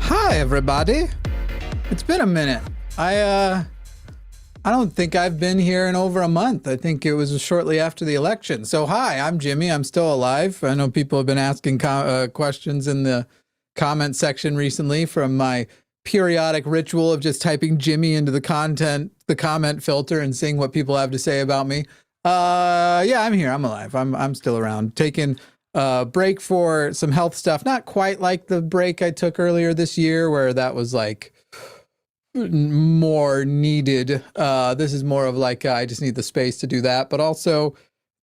Hi, everybody. It's been a minute. I don't think I've been here in over a month. I think it was shortly after the election. So hi, I'm Jimmy. I'm still alive. I know people have been asking questions in the comment section recently from my periodic ritual of just typing Jimmy into the comment filter and seeing what people have to say about me. Yeah, I'm here. I'm alive. I'm still around. Taking break for some health stuff. Not quite like the break I took earlier this year where that was like more needed. This is more of like, I just need the space to do that, but also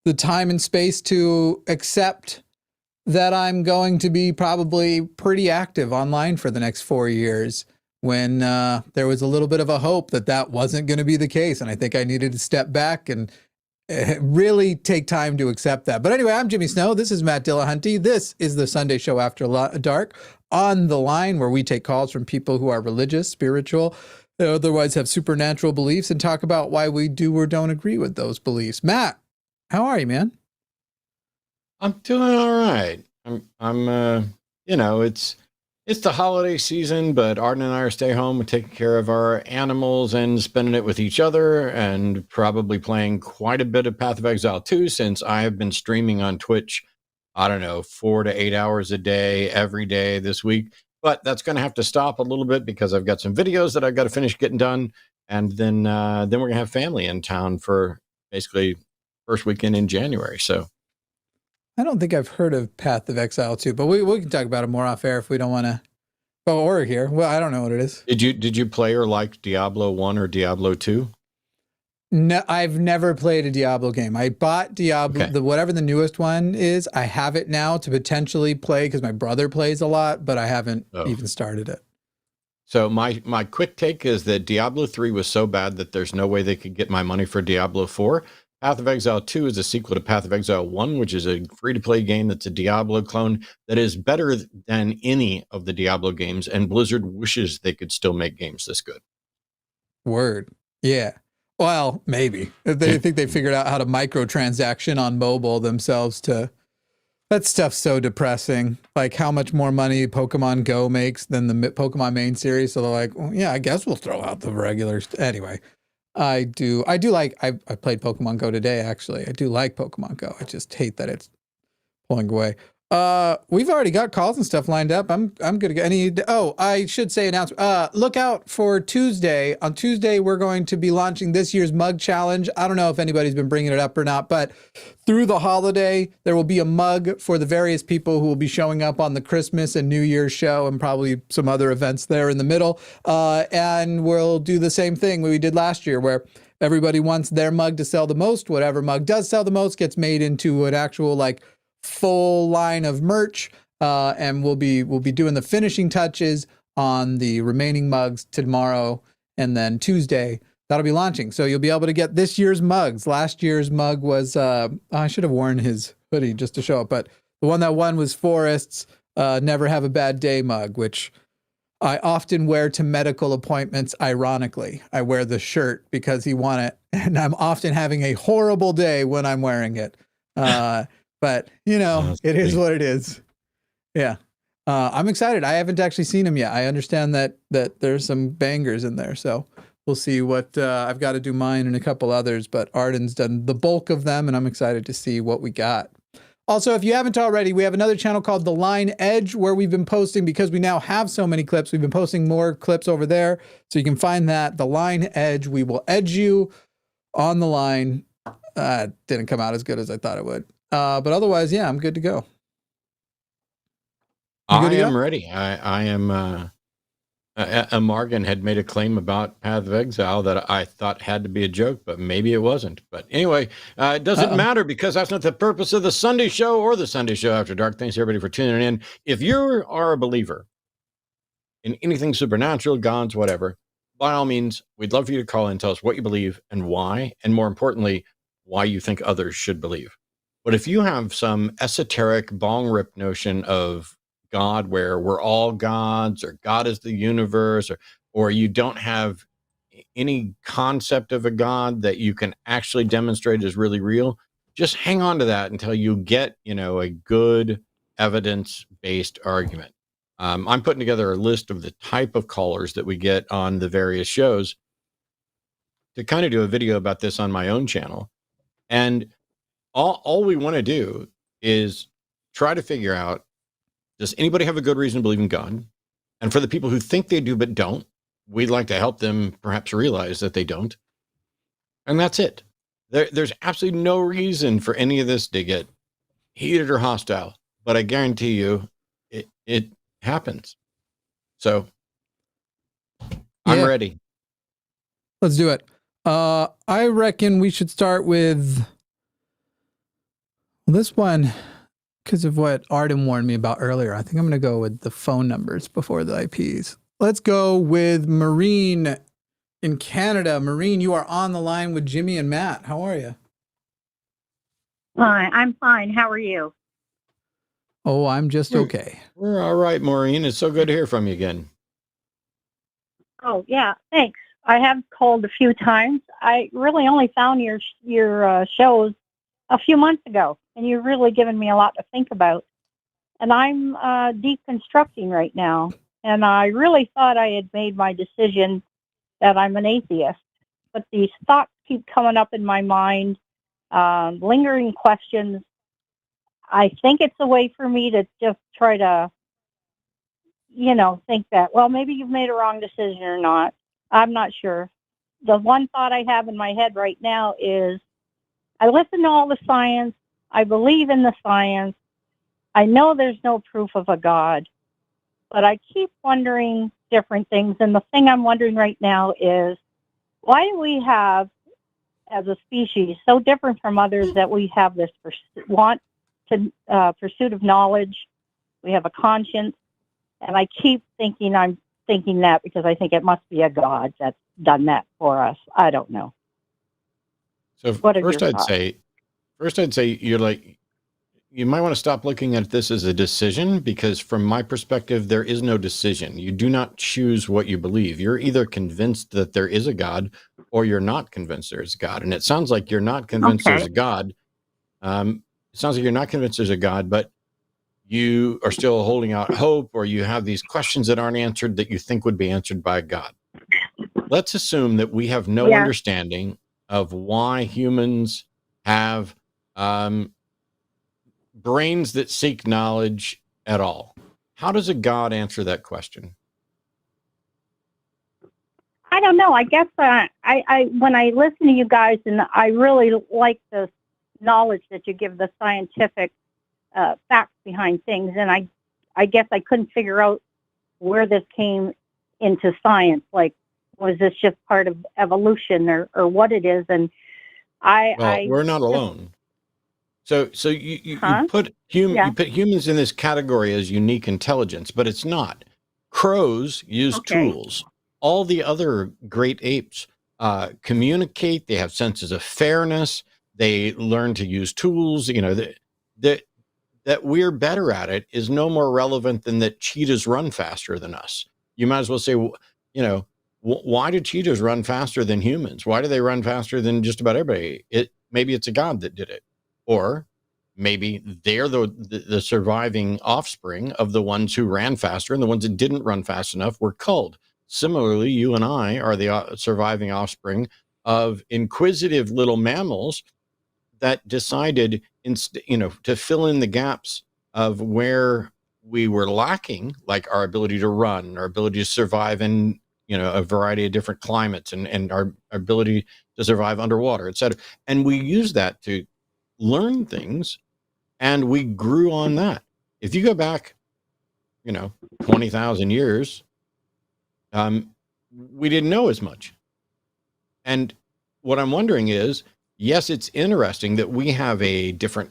the time and space to accept that I'm going to be probably pretty active online for the next 4 years when there was a little bit of a hope that that wasn't going to be the case. And I think I needed to step back and really take time to accept that. But anyway, I'm Jimmy Snow. This is Matt Dillahunty. This is the Sunday show after dark on the line where we take calls from people who are religious, spiritual, otherwise have supernatural beliefs and talk about why we do or don't agree with those beliefs. Matt, how are you, man? I'm doing all right. I'm you know, it's the holiday season, but Arden and I are staying home and taking care of our animals and spending it with each other and probably playing quite a bit of Path of Exile 2 since I have been streaming on Twitch, I don't know, 4 to 8 hours a day, every day this week. But that's going to have to stop a little bit because I've got some videos that I've got to finish getting done. And then we're going to have family in town for basically first weekend in January. So I don't think I've heard of Path of Exile 2, but we can talk about it more off air if we don't want to. Oh, or here. Well, I don't know what it is. Did you play or like Diablo 1 or Diablo 2? No, I've never played a Diablo game. I bought Diablo, Okay. whatever the newest one is. I have it now to potentially play because my brother plays a lot, but I haven't even started it. So my quick take is that Diablo 3 was so bad that there's no way they could get my money for Diablo 4. Path of Exile 2 is a sequel to Path of Exile 1, which is a free-to-play game that's a Diablo clone that is better than any of the Diablo games, and Blizzard wishes they could still make games this good. Word. Yeah. Well, maybe. They think they figured out how to microtransaction on mobile themselves to... That stuff's so depressing. Like how much more money Pokemon Go makes than the Pokemon main series. So they're like, well, yeah, I guess we'll throw out the regular... Anyway. I do like, I played Pokemon Go today, actually. I do like Pokemon Go. I just hate that it's pulling away. We've already got calls and stuff lined up. I'm good to go. I should say announcement. Look out for Tuesday. On Tuesday, we're going to be launching this year's mug challenge. I don't know if anybody's been bringing it up or not, but through the holiday, there will be a mug for the various people who will be showing up on the Christmas and New Year's show and probably some other events there in the middle. And we'll do the same thing we did last year where everybody wants their mug to sell the most. Whatever mug does sell the most gets made into an actual like full line of merch, and we'll be doing the finishing touches on the remaining mugs tomorrow, and then Tuesday that'll be launching. So you'll be able to get this year's mugs. Last year's mug was I should have worn his hoodie just to show it, but the one that won was Forrest's Never Have a Bad Day mug, which I often wear to medical appointments. Ironically, I wear the shirt because he won it, and I'm often having a horrible day when I'm wearing it. But, you know, it is what it is. Yeah. I'm excited. I haven't actually seen him yet. I understand that there's some bangers in there. So we'll see what I've got to do mine and a couple others. But Arden's done the bulk of them, and I'm excited to see what we got. Also, if you haven't already, we have another channel called The Line Edge where we've been posting, because we now have so many clips, we've been posting more clips over there. So you can find that. The Line Edge. We will edge you on the line. Didn't come out as good as I thought it would. But otherwise, yeah, I'm good to go. I am ready. I am Morgan had made a claim about Path of Exile that I thought had to be a joke, but maybe it wasn't. But anyway, it doesn't matter because that's not the purpose of the Sunday show or the Sunday show after dark. Thanks everybody for tuning in. If you are a believer in anything supernatural, gods, whatever, by all means, we'd love for you to call in and tell us what you believe and why, and more importantly, why you think others should believe. But if you have some esoteric bong rip notion of God where we're all gods or God is the universe, or you don't have any concept of a God that you can actually demonstrate is really real, just hang on to that until you get, a good evidence-based argument. I'm putting together a list of the type of callers that we get on the various shows to kind of do a video about this on my own channel. And all we want to do is try to figure out, does anybody have a good reason to believe in God? And for the people who think they do but don't, we'd like to help them perhaps realize that they don't. And that's it. There's absolutely no reason for any of this to get heated or hostile, but I guarantee you it happens. So I'm ready. Let's do it. I reckon we should start with this one because of what Arden warned me about earlier. I think I'm going to go with the phone numbers before the IPs. Let's go with Maureen in Canada. Maureen, you are on the line with Jimmy and Matt. How are you? Hi, I'm fine. How are you? Oh, I'm just okay. We're all right, Maureen. It's so good to hear from you again. Oh, yeah, thanks. I have called a few times. I really only found your shows a few months ago, and you've really given me a lot to think about. And I'm deconstructing right now, and I really thought I had made my decision that I'm an atheist. But these thoughts keep coming up in my mind, lingering questions. I think it's a way for me to just try to, think that, well, maybe you've made a wrong decision or not. I'm not sure. The one thought I have in my head right now is I listen to all the science. I believe in the science. I know there's no proof of a God, but I keep wondering different things. And the thing I'm wondering right now is, why do we have, as a species, so different from others, that we have this pursuit of knowledge? We have a conscience. And I keep thinking I'm thinking that because I think it must be a God that's done that for us. I don't know. So first I'd say you might want to stop looking at this as a decision, because from my perspective, there is no decision. You do not choose what you believe. You're either convinced that there is a God or you're not convinced there's a God. And it sounds like you're not convinced there's a God. It sounds like you're not convinced there's a God, but you are still holding out hope, or you have these questions that aren't answered that you think would be answered by God. Let's assume that we have no understanding of why humans have brains that seek knowledge at all. How does a God answer that question? I don't know. I guess I when I listen to you guys, and I really like the knowledge that you give, the scientific facts behind things, and I guess I couldn't figure out where this came into science. Like, was this just part of evolution or what it is? And we're not alone. So you put humans in this category as unique intelligence, but it's not. Crows use tools. All the other great apes communicate. They have senses of fairness. They learn to use tools. That we're better at it is no more relevant than that cheetahs run faster than us. You might as well say, why do cheetahs run faster than humans? Why do they run faster than just about everybody? Maybe it's a God that did it. Or maybe they're the surviving offspring of the ones who ran faster, and the ones that didn't run fast enough were culled. Similarly, you and I are the surviving offspring of inquisitive little mammals that decided, to fill in the gaps of where we were lacking, like our ability to run, our ability to survive in, a variety of different climates, and our ability to survive underwater, et cetera. And we use that to learn things, and we grew on that. If you go back, 20,000 years, we didn't know as much. And what I'm wondering is, yes, it's interesting that we have a different,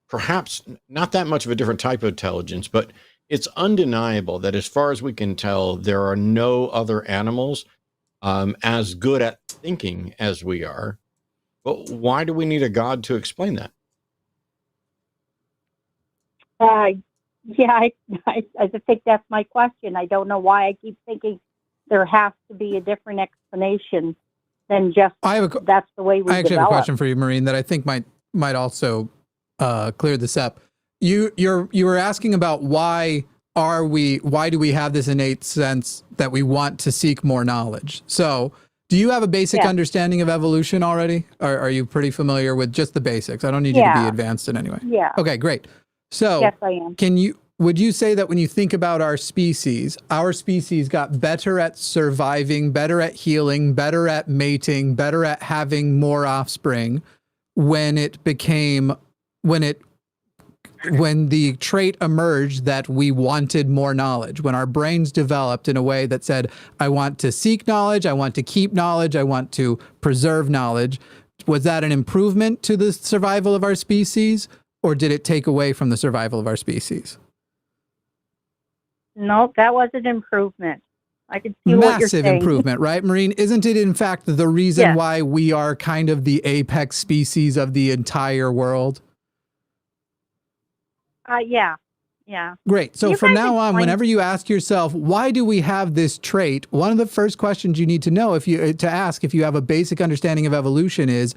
perhaps not that much of a different type of intelligence, but it's undeniable that as far as we can tell, there are no other animals as good at thinking as we are. But why do we need a God to explain that? Yeah, I think that's my question. I don't know why I keep thinking there has to be a different explanation than just that's the way we I actually develop. have a question for you, Maureen, that I think might also clear this up. You were asking about why do we have this innate sense that we want to seek more knowledge? So do you have a basic understanding of evolution already? Or are you pretty familiar with just the basics? I don't need you to be advanced in any way. Yeah. Okay, great. So yes, I am. Would you say that when you think about our species got better at surviving, better at healing, better at mating, better at having more offspring when the trait emerged that we wanted more knowledge, when our brains developed in a way that said, I want to seek knowledge, I want to keep knowledge, I want to preserve knowledge? Was that an improvement to the survival of our species, or did it take away from the survival of our species? No, that was an improvement. I can see what you're saying. Massive improvement, right, Maureen? Isn't it, in fact, the reason why we are kind of the apex species of the entire world? Yeah. Great. So from now on, whenever you ask yourself, why do we have this trait? One of the first questions you need to know to ask if you have a basic understanding of evolution is,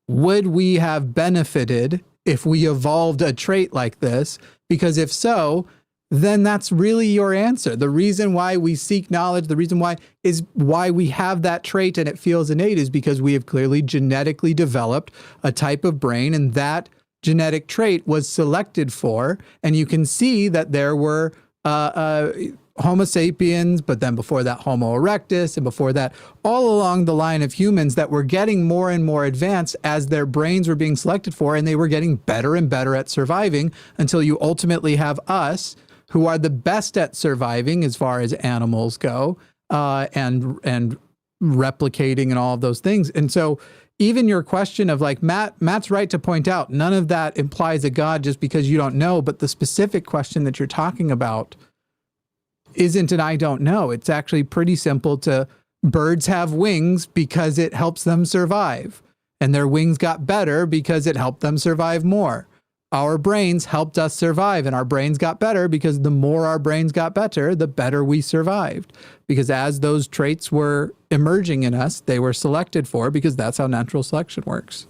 would we have benefited if we evolved a trait like this? Because if so, then that's really your answer. The reason why we seek knowledge, the reason why we have that trait and it feels innate is because we have clearly genetically developed a type of brain, and that genetic trait was selected for. And you can see that there were Homo sapiens, but then before that Homo erectus, and before that all along the line of humans that were getting more and more advanced as their brains were being selected for, and they were getting better and better at surviving until you ultimately have us, who are the best at surviving as far as animals go, and replicating and all of those things. And so even your question of like, Matt's right to point out, none of that implies a God just because you don't know, but the specific question that you're talking about isn't an I don't know. It's actually pretty simple birds have wings because it helps them survive. And their wings got better because it helped them survive more. Our brains helped us survive, and our brains got better because the more our brains got better, the better we survived. Because as those traits were emerging in us, they were selected for, because that's how natural selection works.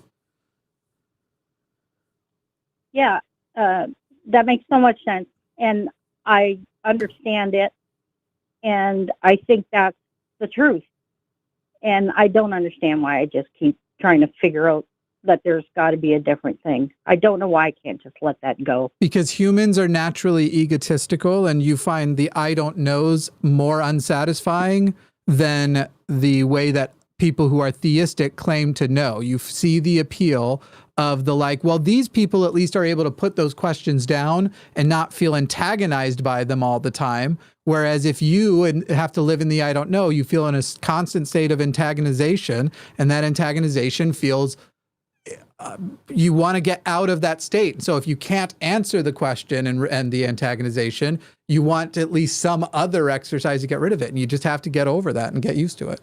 Yeah, that makes so much sense. And I understand it. And I think that's the truth. And I don't understand why I just keep trying to figure out that there's got to be a different thing. I don't know why I can't just let that go. Because humans are naturally egotistical, and you find the I don't knows more unsatisfying than the way that people who are theistic claim to know. You see the appeal of the like, well, these people at least are able to put those questions down and not feel antagonized by them all the time. Whereas if you have to live in the I don't know, you feel in a constant state of antagonization, and that antagonization feels you want to get out of that state. So if you can't answer the question and the antagonization, you want at least some other exercise to get rid of it. And you just have to get over that and get used to it.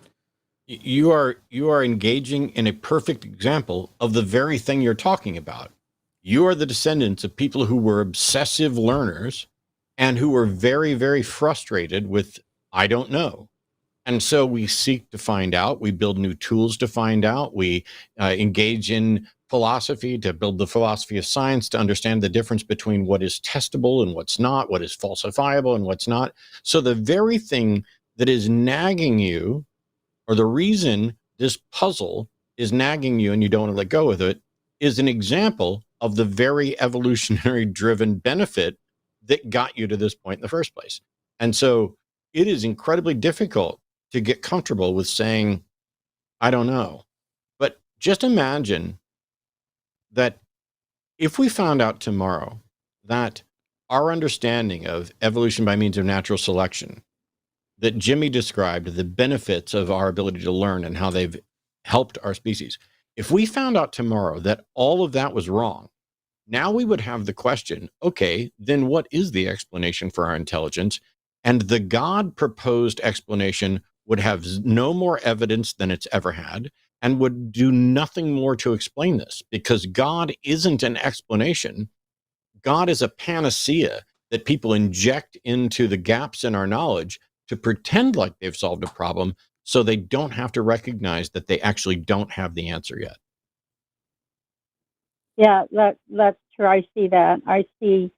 You are engaging in a perfect example of the very thing you're talking about. You are the descendants of people who were obsessive learners and who were very, very frustrated with I don't know. And so we seek to find out. We build new tools to find out. We engage in philosophy to build the philosophy of science to understand the difference between what is testable and what's not, what is falsifiable and what's not. So the very thing that is nagging you, or the reason this puzzle is nagging you and you don't want to let go of it, is an example of the very evolutionary driven benefit that got you to this point in the first place. And so it is incredibly difficult to get comfortable with saying, I don't know. But just imagine that if we found out tomorrow that our understanding of evolution by means of natural selection that Jimmy described, the benefits of our ability to learn and how they've helped our species. If we found out tomorrow that all of that was wrong, now we would have the question, okay, then what is the explanation for our intelligence? And the God proposed explanation would have no more evidence than it's ever had and would do nothing more to explain this, because God isn't an explanation. God is a panacea that people inject into the gaps in our knowledge to pretend like they've solved a problem so they don't have to recognize that they actually don't have the answer yet. Yeah, that's true. I see that. I see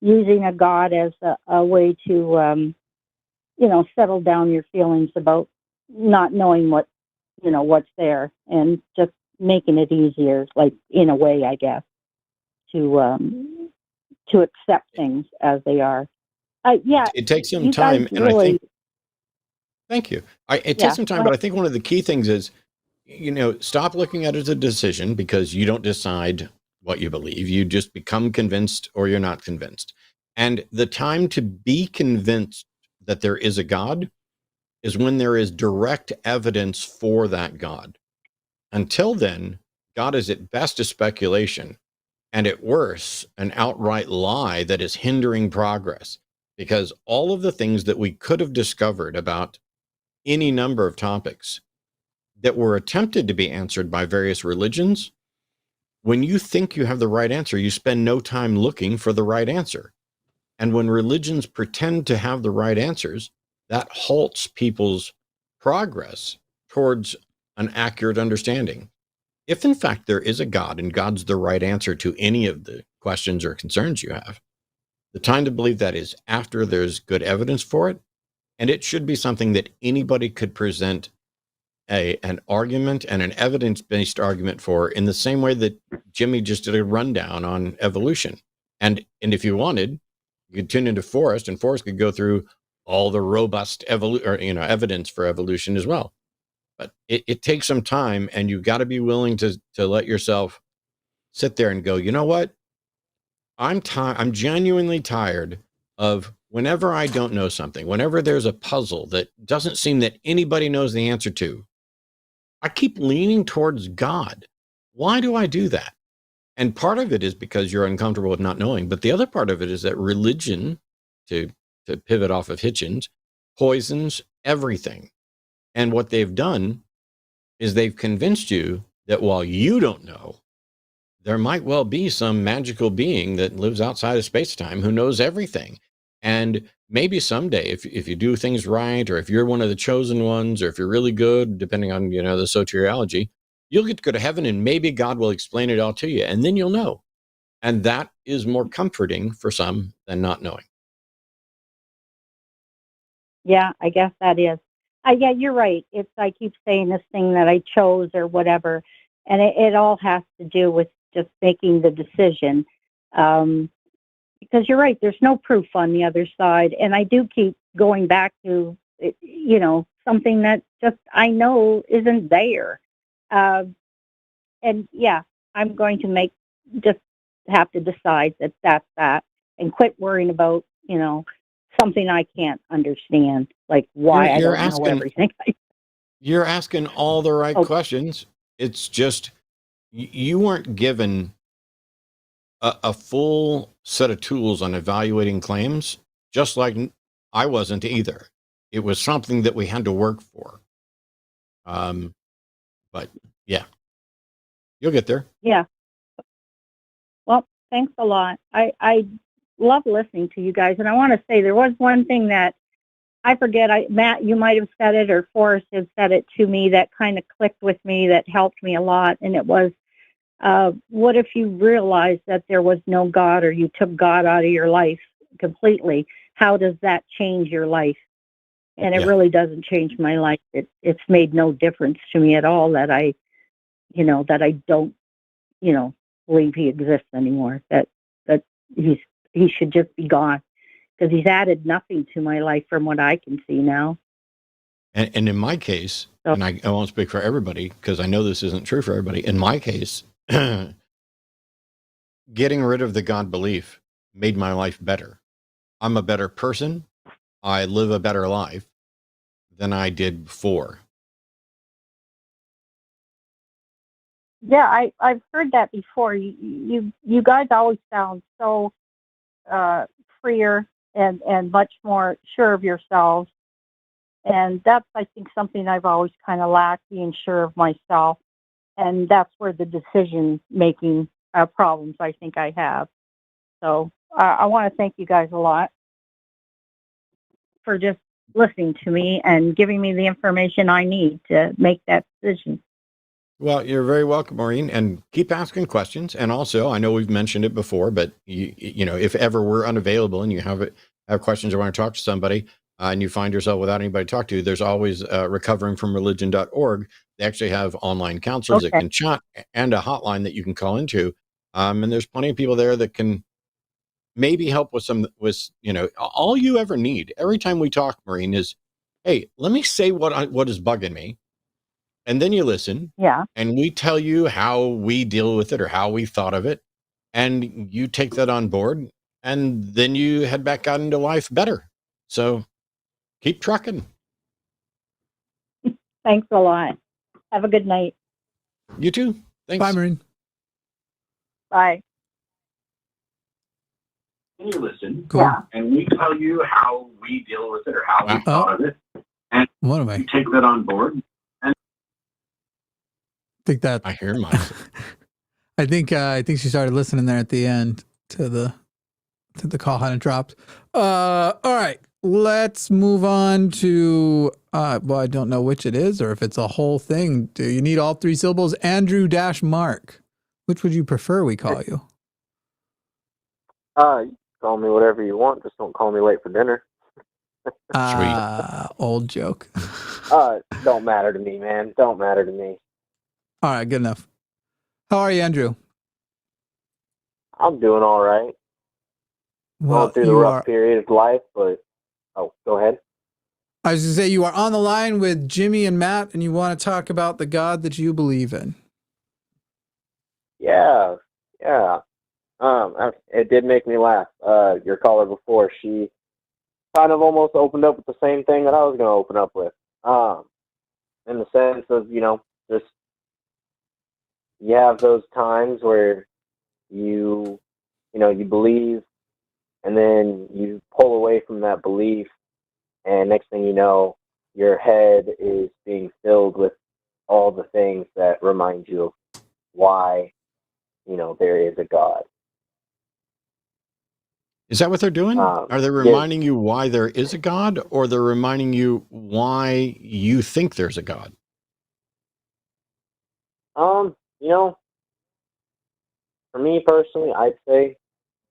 using a God as a way to, settle down your feelings about not knowing what's there, and just making it easier, like in a way, I guess, to accept things as they are. Yeah, It takes some you guys time, and I really, think, thank you. It takes yeah. some Go time, but ahead. I think one of the key things is, stop looking at it as a decision, because you don't decide what you believe. You just become convinced or you're not convinced. And the time to be convinced that there is a God is when there is direct evidence for that God. Until then, God is at best a speculation, and at worst, an outright lie that is hindering progress, because all of the things that we could have discovered about any number of topics that were attempted to be answered by various religions, when you think you have the right answer, you spend no time looking for the right answer. And when religions pretend to have the right answers, that halts people's progress towards an accurate understanding. If in fact there is a God and God's the right answer to any of the questions or concerns you have, the time to believe that is after there's good evidence for it. And it should be something that anybody could present an argument and an evidence-based argument for, in the same way that Jimmy just did a rundown on evolution. And if you wanted, you could tune into Forrest, and Forrest could go through all the robust evidence for evolution as well. But it takes some time, and you've got to be willing to let yourself sit there and go, you know what? I'm genuinely tired of, whenever I don't know something, whenever there's a puzzle that doesn't seem that anybody knows the answer to, I keep leaning towards God. Why do I do that? And part of it is because you're uncomfortable with not knowing. But the other part of it is that religion, to pivot off of Hitchens, poisons everything. And what they've done is they've convinced you that while you don't know, there might well be some magical being that lives outside of space-time who knows everything. And maybe someday, if you do things right, or if you're one of the chosen ones, or if you're really good, depending on, the soteriology, you'll get to go to heaven, and maybe God will explain it all to you, and then you'll know. And that is more comforting for some than not knowing. Yeah, I guess that is. Yeah, you're right. It's, I keep saying this thing that I chose or whatever, and it all has to do with just making the decision. Because you're right, there's no proof on the other side, and I do keep going back to something that just I know isn't there. And yeah, I'm going to just have to decide that that's that, and quit worrying about something I can't understand, like why I You're don't know asking everything. you're asking all the right Oh, questions. It's just you weren't given a full set of tools on evaluating claims, just like I wasn't either. It was something that we had to work for. But yeah, you'll get there. yeah. Well, thanks a lot. I love listening to you guys, and I want to say there was one thing that I forget. Matt, you might have said it, or Forrest has said it to me, that kind of clicked with me, that helped me a lot, and it was, what if you realized that there was no God, or you took God out of your life completely? How does that change your life? And it Yeah. really doesn't change my life. It's made no difference to me at all that I don't, believe he exists anymore. That he should just be gone, because he's added nothing to my life from what I can see now. And in my case, So, and I won't speak for everybody because I know this isn't true for everybody. In my case, getting rid of the God belief made my life better. I'm a better person. I live a better life. than I did before. Yeah, I've heard that before. You guys always sound so freer and much more sure of yourselves, and that's, I think, something I've always kind of lacked, being sure of myself, and that's where the decision making problems I think I have. So I want to thank you guys a lot for just listening to me and giving me the information I need to make that decision. Well, you're very welcome, Maureen, and keep asking questions. And also, I know we've mentioned it before, but you know, if ever we're unavailable and you have questions or want to talk to somebody, and you find yourself without anybody to talk to, there's always recoveringfromreligion.org. They actually have online counselors that Okay. can chat and a hotline that you can call into. And there's plenty of people there that can maybe help with you know, all you ever need every time we talk, Maureen, is, hey, let me say what is bugging me. And then you listen. Yeah. And we tell you how we deal with it or how we thought of it. And you take that on board. And then you head back out into life better. So keep trucking. Thanks a lot. Have a good night. You too. Thanks. Bye, Maureen. Bye. And you listen, Cool. Yeah. and we tell you how we deal with it or how we thought of it. And What am I? you take that on board. Think that I hear myself. I think she started listening there at the end to the call had dropped. All right, let's move on to well, I don't know which it is or if it's a whole thing. Do you need all three syllables? Andrew-Mark. Which would you prefer we call you? You call me whatever you want. Just don't call me late for dinner. Old joke. Don't matter to me, man. Don't matter to me. All right, good enough. How are you, Andrew? I'm doing all right. Well, Going through the rough period of life, but go ahead. I was going to say you are on the line with Jimmy and Matt, and you want to talk about the God that you believe in. Yeah. It did make me laugh. Your caller before, she kind of almost opened up with the same thing that I was going to open up with. In the sense of, just you have those times where you believe, and then you pull away from that belief, and next thing you know, your head is being filled with all the things that remind you of why, there is a God. Is that what they're doing? Are they reminding you why there is a God, or they're reminding you why you think there's a God? For me personally, I'd say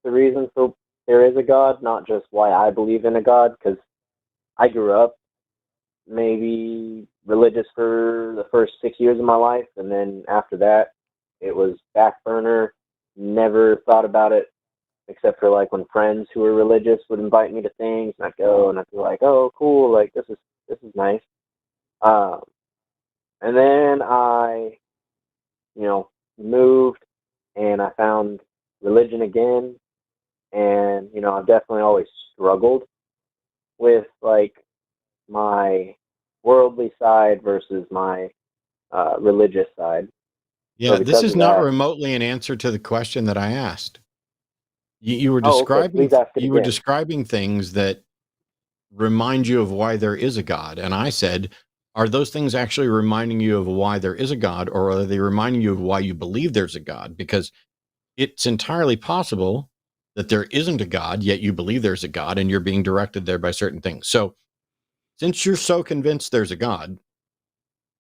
the reason for there is a God, not just why I believe in a God, because I grew up maybe religious for the first 6 years of my life, and then after that, it was back burner. Never thought about it, except for like when friends who were religious would invite me to things, and I'd go, and I'd be like, "Oh, cool! Like this is nice." And then I, moved, and I found religion again, and I've definitely always struggled with like my worldly side versus my religious side. Yeah, So this is not that, remotely an answer to the question that I asked. You were okay, describing please ask it you were again. describing things that remind you of why there is a God, and I said, are those things actually reminding you of why there is a God, or are they reminding you of why you believe there's a God? Because it's entirely possible that there isn't a God, yet you believe there's a God, and you're being directed there by certain things. So, since you're so convinced there's a God,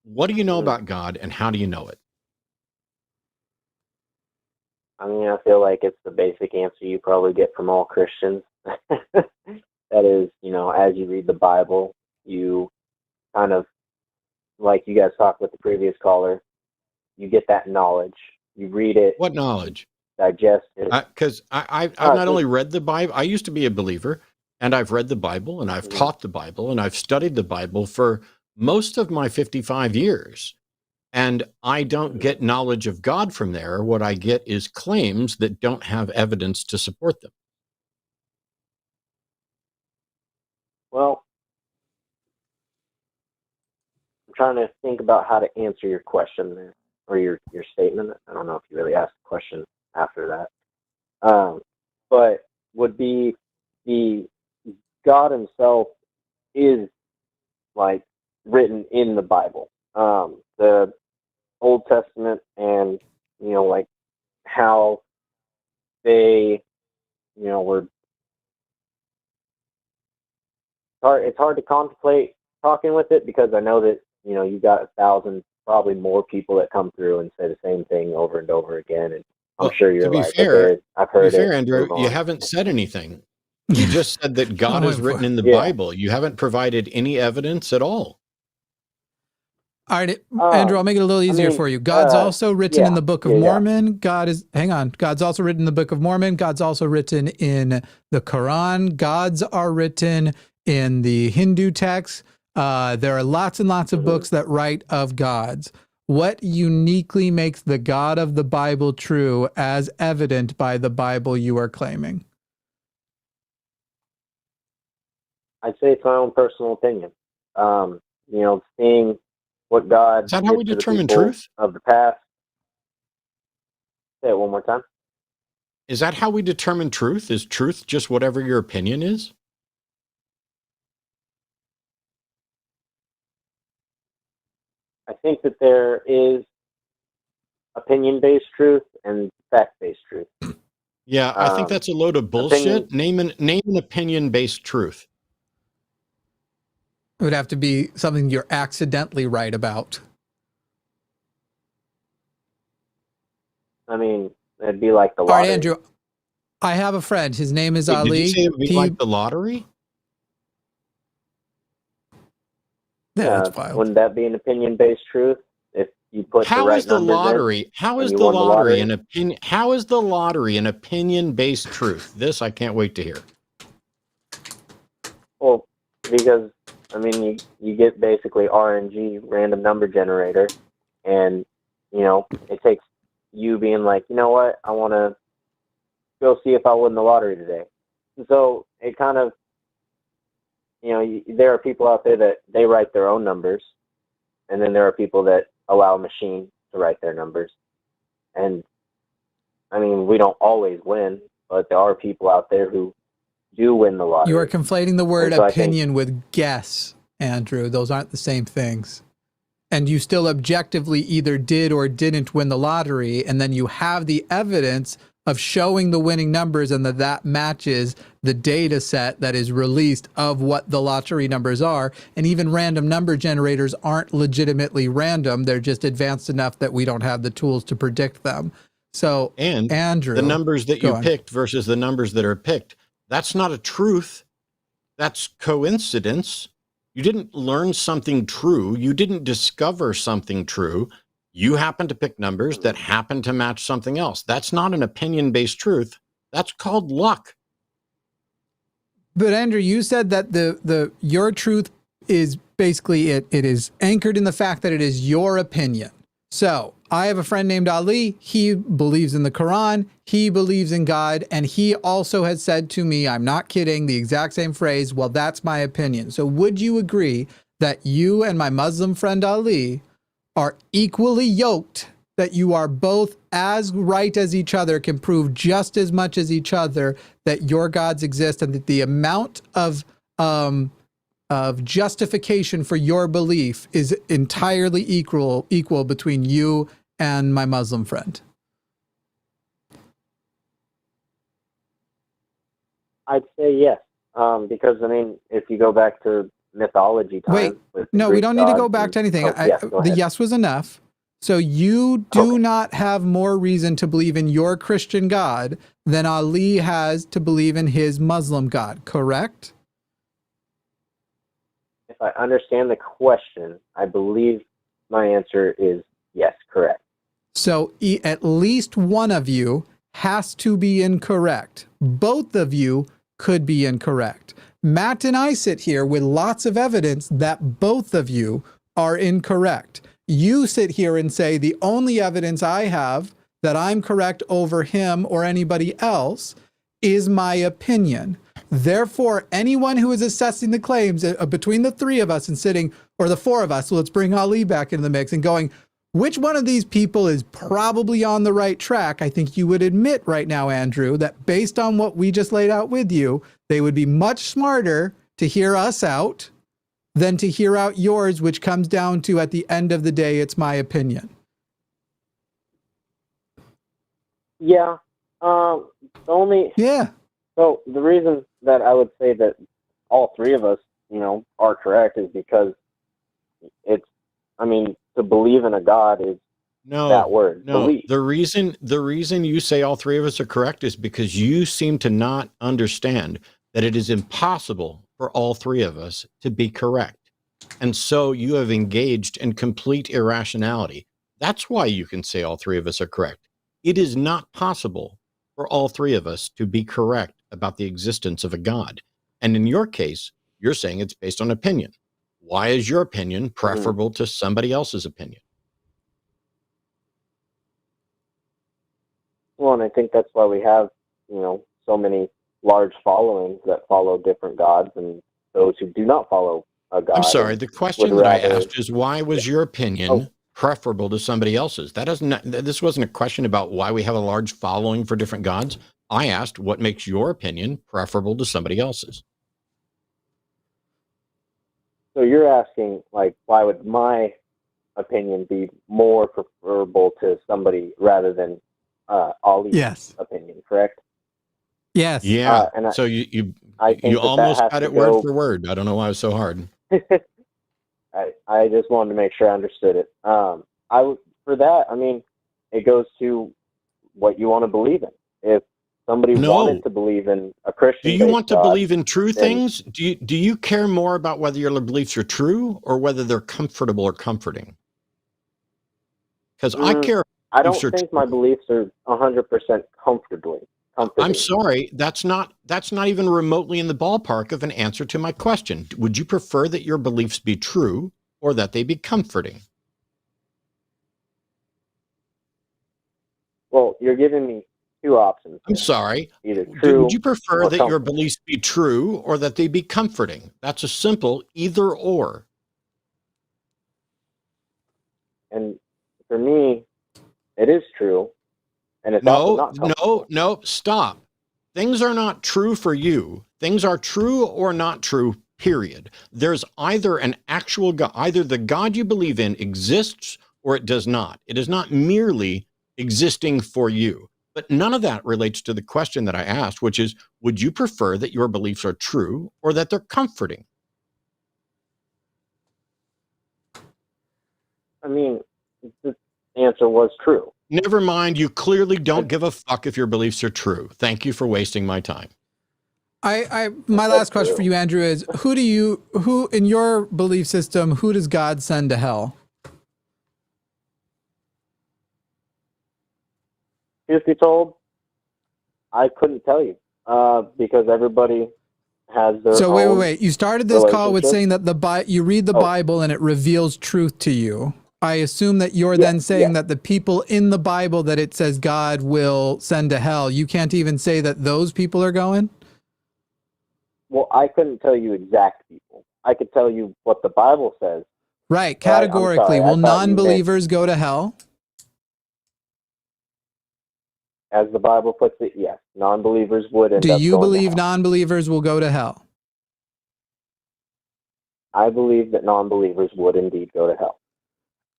what do you know about God, and how do you know it? I mean, I feel like it's the basic answer you probably get from all Christians. That is, as you read the Bible, you kind of, like you guys talked with the previous caller, you get that knowledge. You read it. What knowledge? Digest it. Because I've not only read the Bible, I used to be a believer, and I've read the Bible, and I've taught the Bible, and I've studied the Bible for most of my 55 years. And I don't get knowledge of God from there. What I get is claims that don't have evidence to support them. Well, trying to think about how to answer your question there, or your statement. I don't know if you really asked the question after that. But would be the God himself is like written in the Bible. The Old Testament and, like how they, were, it's hard to contemplate talking with it because I know that, you got 1,000, probably more people that come through and say the same thing over and over again. And I'm sure you're to be like, fair, okay, I've heard to be fair, it. Andrew, move on. you haven't said anything. You just said that God is written in the Yeah. Bible. You haven't provided any evidence at all. All right, Andrew, I'll make it a little easier for you. God's also written in the Book of Mormon. God's also written in the Book of Mormon. God's also written in the Quran. Gods are written in the Hindu texts. There are lots and lots of books that write of gods. What uniquely makes the God of the Bible true as evident by the Bible you are claiming? I'd say it's my own personal opinion. Seeing what God Is that how we did to the determine people truth? of the past. Say it one more time. Is that how we determine truth? Is truth just whatever your opinion is? I think that there is opinion-based truth and fact-based truth. Yeah, I think that's a load of bullshit. Name an opinion-based truth. It would have to be something you're accidentally right about. I mean, it'd be like the lottery. All right, Andrew, I have a friend. His name is Ali. Did you say it would be like the lottery? Yeah, that's wild. Wouldn't that be an opinion-based truth? If you put the right numbers in, How is the lottery an opinion? How is the lottery an opinion-based truth? This I can't wait to hear. Well, because you get basically RNG, random number generator, and it takes you being like, you know what, I want to go see if I win the lottery today. And so it kind of, there are people out there that they write their own numbers, and then there are people that allow a machine to write their numbers. And we don't always win, but there are people out there who do win the lottery. You are conflating the word so opinion with guess, Andrew. Those aren't the same things. And you still objectively either did or didn't win the lottery, and then you have the evidence of showing the winning numbers and that matches the data set that is released of what the lottery numbers are. And even random number generators aren't legitimately random. They're just advanced enough that we don't have the tools to predict them. So, and Andrew, the numbers that you picked versus the numbers that are picked, that's not a truth. That's coincidence. You didn't learn something true. You didn't discover something true. You happen to pick numbers that happen to match something else. That's not an opinion-based truth. That's called luck. But Andrew, you said that your truth is basically it is anchored in the fact that it is your opinion. So I have a friend named Ali. He believes in the Quran. He believes in God. And he also has said to me, I'm not kidding, the exact same phrase, well, that's my opinion. So would you agree that you and my Muslim friend Ali are equally yoked, that you are both as right as each other, can prove just as much as each other that your gods exist, and that the amount of justification for your belief is entirely equal between you and my Muslim friend? I'd say yes, because if you go back to mythology time. Wait, no, we don't need to go back to anything. The yes was enough. So you do not have more reason to believe in your Christian God than Ali has to believe in his Muslim God, correct? If I understand the question, I believe my answer is yes, correct. So at least one of you has to be incorrect. Both of you could be incorrect. Matt and I sit here with lots of evidence that both of you are incorrect. You sit here and say the only evidence I have that I'm correct over him or anybody else is my opinion. Therefore, anyone who is assessing the claims between the three of us and sitting, or the four of us, so let's bring Ali back into the mix and going, which one of these people is probably on the right track? I think you would admit right now, Andrew, that based on what we just laid out with you, they would be much smarter to hear us out than to hear out yours, which comes down to, at the end of the day, it's my opinion. Yeah. So the reason that I would say that all three of us, are correct is because to believe in a God is that word. No, believe. the reason you say all three of us are correct is because you seem to not understand that it is impossible for all three of us to be correct. And so you have engaged in complete irrationality. That's why you can say all three of us are correct. It is not possible for all three of us to be correct about the existence of a God. And in your case, you're saying it's based on opinion. Why is your opinion preferable to somebody else's opinion? Well, and I think that's why we have, so many large followings that follow different gods and those who do not follow a God. I'm sorry. The question that I asked is, why was your opinion preferable to somebody else's? This wasn't a question about why we have a large following for different gods. I asked what makes your opinion preferable to somebody else's. So you're asking, why would my opinion be more preferable to somebody rather than Ali's opinion, correct? Yes. Yeah. So you almost got it word for word. I don't know why it was so hard. I just wanted to make sure I understood it. It goes to what you want to believe in. If somebody wanted to believe in a Christian, do you want to believe in true things? Do you care more about whether your beliefs are true or whether they're comfortable or comforting? Because I care. I don't think my beliefs are 100% comforting. I'm sorry, that's not even remotely in the ballpark of an answer to my question. Would you prefer that your beliefs be true or that they be comforting? Well, you're giving me two options. I'm sorry. Either true. Would you prefer that your beliefs be true or that they be comforting? That's a simple either or. And for me, it is true. And it's also not comfortable. No, stop. Things are not true for you. Things are true or not true, period. There's either an actual God, either the God you believe in exists or it does not. It is not merely existing for you. But none of that relates to the question that I asked, which is, would you prefer that your beliefs are true or that they're comforting? The answer was true. Never mind. You clearly don't give a fuck if your beliefs are true. Thank you for wasting my time. My last question for you, Andrew, is who in your belief system, who does God send to hell? Truth be told, I couldn't tell you because everybody has their So own wait. You started this call with saying that you read the Bible and it reveals truth to you. I assume that you're then saying that the people in the Bible that it says God will send to hell, you can't even say that those people are going? Well, I couldn't tell you exact people. I could tell you what the Bible says. Right, categorically. Will non-believers go to hell? As the Bible puts it, yes. Non-believers would end up going to hell. Do you believe non-believers will go to hell? I believe that non-believers would indeed go to hell.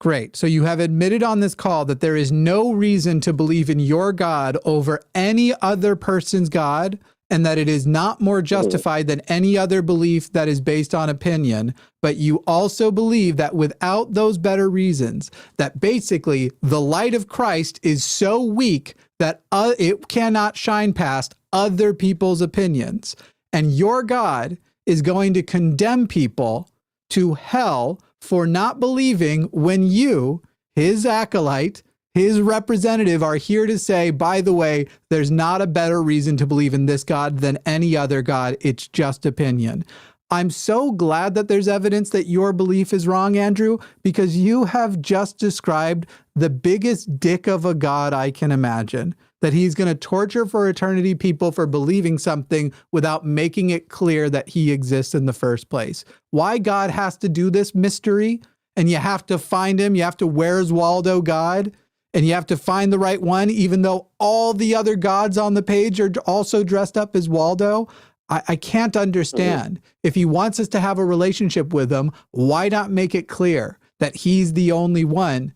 Great. So you have admitted on this call that there is no reason to believe in your God over any other person's God, and that it is not more justified than any other belief that is based on opinion. But you also believe that without those better reasons, that basically the light of Christ is so weak that it cannot shine past other people's opinions. And your God is going to condemn people to hell for not believing when you, his acolyte, his representative, are here to say, by the way, there's not a better reason to believe in this God than any other God. It's just opinion. I'm so glad that there's evidence that your belief is wrong, Andrew, because you have just described the biggest dick of a God I can imagine. that he's going to torture for eternity people for believing something without making it clear that he exists in the first place. Why God has to do this mystery, and you have to find him, you have to where's Waldo God, and you have to find the right one, even though all the other gods on the page are also dressed up as Waldo. I can't understand. If he wants us to have a relationship with him, why not make it clear that he's the only one,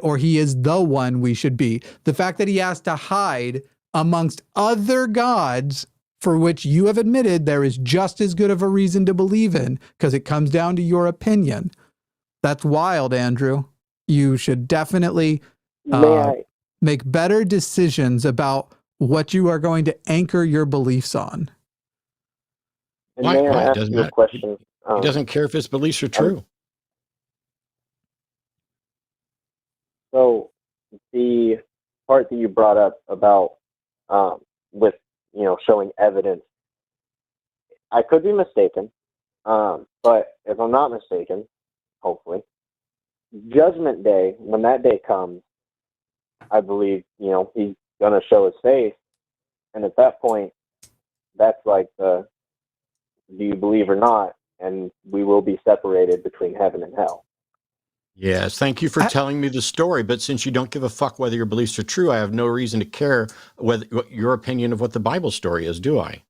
or he is the one we should be? The fact that he has to hide amongst other gods for which you have admitted there is just as good of a reason to believe in, because it comes down to your opinion. That's wild, Andrew. You should definitely make better decisions about what you are going to anchor your beliefs on. Why? It doesn't matter. Question. He doesn't care if his beliefs are true. So the part that you brought up about with showing evidence, I could be mistaken, but if I'm not mistaken, hopefully, Judgment Day, when that day comes, I believe he's gonna show his face, and at that point, that's like the do you believe or not, and we will be separated between heaven and hell. Yes, thank you for telling me the story, but since you don't give a fuck whether your beliefs are true, I have no reason to care what your opinion of what the Bible story is, do I?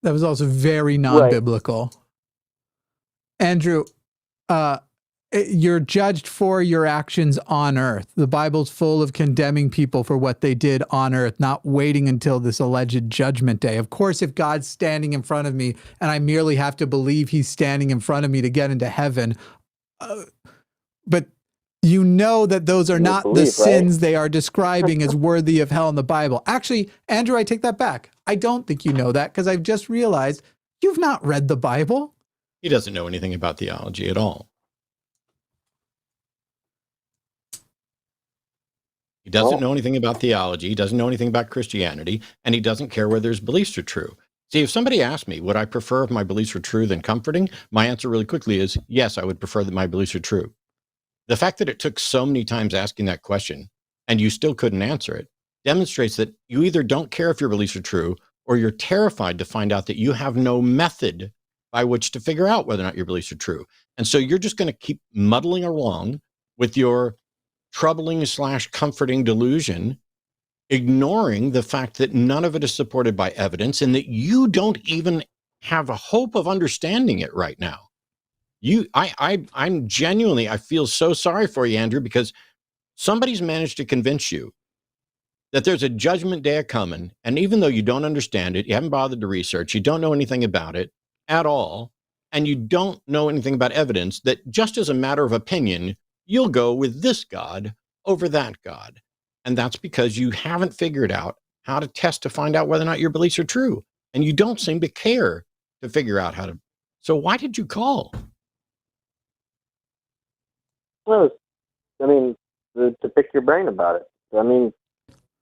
That was also very non-biblical. Right. Andrew, you're judged for your actions on earth. The Bible's full of condemning people for what they did on earth, not waiting until this alleged judgment day. Of course, if God's standing in front of me and I merely have to believe he's standing in front of me to get into heaven, but you know that those are not the sins they are describing as worthy of hell in the Bible. Actually, Andrew, I take that back. I don't think you know that, because I've just realized you've not read the Bible. He doesn't know anything about theology at all. He doesn't know anything about theology. He doesn't know anything about Christianity, and he doesn't care whether his beliefs are true. See, if somebody asked me, would I prefer if my beliefs were true than comforting? My answer really quickly is, yes, I would prefer that my beliefs are true. The fact that it took so many times asking that question and you still couldn't answer it demonstrates that you either don't care if your beliefs are true, or you're terrified to find out that you have no method by which to figure out whether or not your beliefs are true. And so you're just going to keep muddling along with your troubling/comforting delusion, ignoring the fact that none of it is supported by evidence and that you don't even have a hope of understanding it right now. I'm genuinely, I feel so sorry for you, Andrew, because somebody's managed to convince you that there's a judgment day coming, and even though you don't understand it, you haven't bothered to research, you don't know anything about it at all, and you don't know anything about evidence, that just as a matter of opinion, you'll go with this God over that God. And that's because you haven't figured out how to test to find out whether or not your beliefs are true. And you don't seem to care to figure out how to. So why did you call? Well, to pick your brain about it. Right,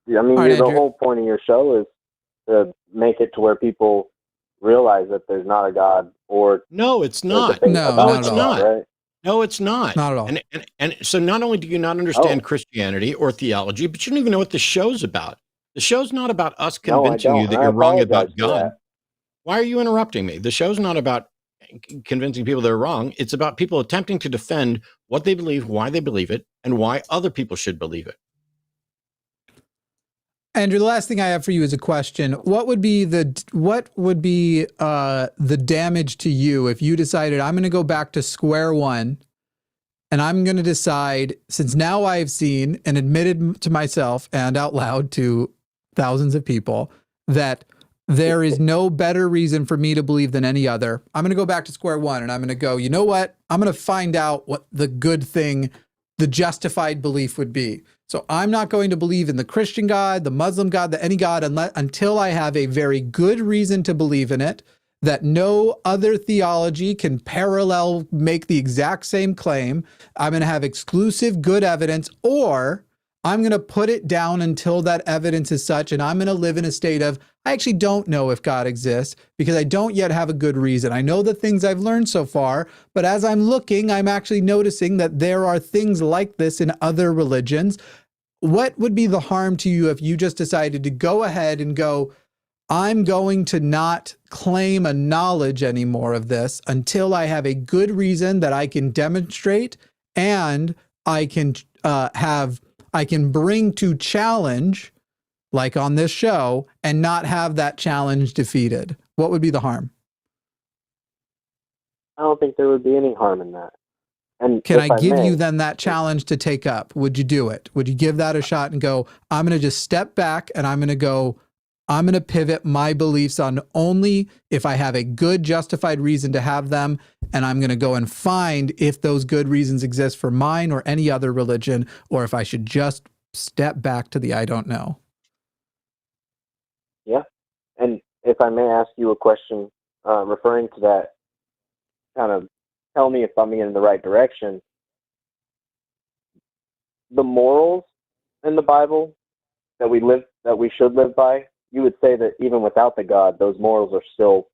the whole point of your show is to make it to where people realize that there's not a God, or no, it's not. No, it's not. Right? No, it's not. Not at all. And so not only do you not understand Christianity or theology, but you don't even know what the show's about. The show's not about us convincing you that you're wrong about God. Why are you interrupting me? The show's not about convincing people they're wrong. It's about people attempting to defend what they believe, why they believe it, and why other people should believe it. Andrew, the last thing I have for you is a question. What would be the damage to you if you decided, I'm going to go back to square one, and I'm going to decide, since now I've seen and admitted to myself and out loud to thousands of people that there is no better reason for me to believe than any other. I'm going to go back to square one, and I'm going to go, you know what? I'm going to find out what the good thing, the justified belief would be. So I'm not going to believe in the Christian God, the Muslim God, any God, until I have a very good reason to believe in it, that no other theology can parallel, make the exact same claim. I'm going to have exclusive good evidence, or I'm going to put it down until that evidence is such, and I'm going to live in a state of, I actually don't know if God exists because I don't yet have a good reason. I know the things I've learned so far, but as I'm looking, I'm actually noticing that there are things like this in other religions. what would be the harm to you if you just decided to go ahead and go, I'm going to not claim a knowledge anymore of this until I have a good reason that I can demonstrate and I can bring to challenge, like on this show, and not have that challenge defeated? What would be the harm? I don't think there would be any harm in that. And can if I give may, you then that challenge to take up? Would you do it? Would you give that a shot and go, I'm going to just step back and I'm going to pivot my beliefs on only if I have a good justified reason to have them. And I'm going to go and find if those good reasons exist for mine or any other religion, or if I should just step back to the I don't know. Yeah. And if I may ask you a question referring to that, kind of tell me if I'm in the right direction. The morals in the Bible that we should live by, you would say that even without the God, those morals are still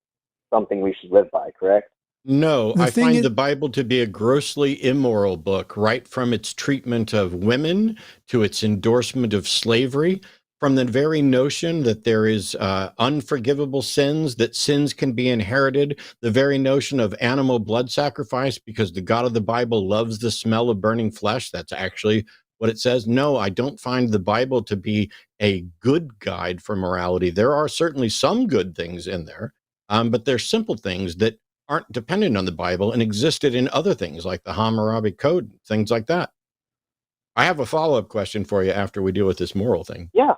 something we should live by, correct? No, The I thing find is- the Bible to be a grossly immoral book, right from its treatment of women to its endorsement of slavery, from the very notion that there is unforgivable sins, that sins can be inherited, the very notion of animal blood sacrifice, because the God of the Bible loves the smell of burning flesh. That's actually what it says. No, I don't find the Bible to be a good guide for morality. There are certainly some good things in there, but they're simple things that aren't dependent on the Bible and existed in other things like the Hammurabi Code, things like that. I have a follow-up question for you after we deal with this moral thing. Yeah.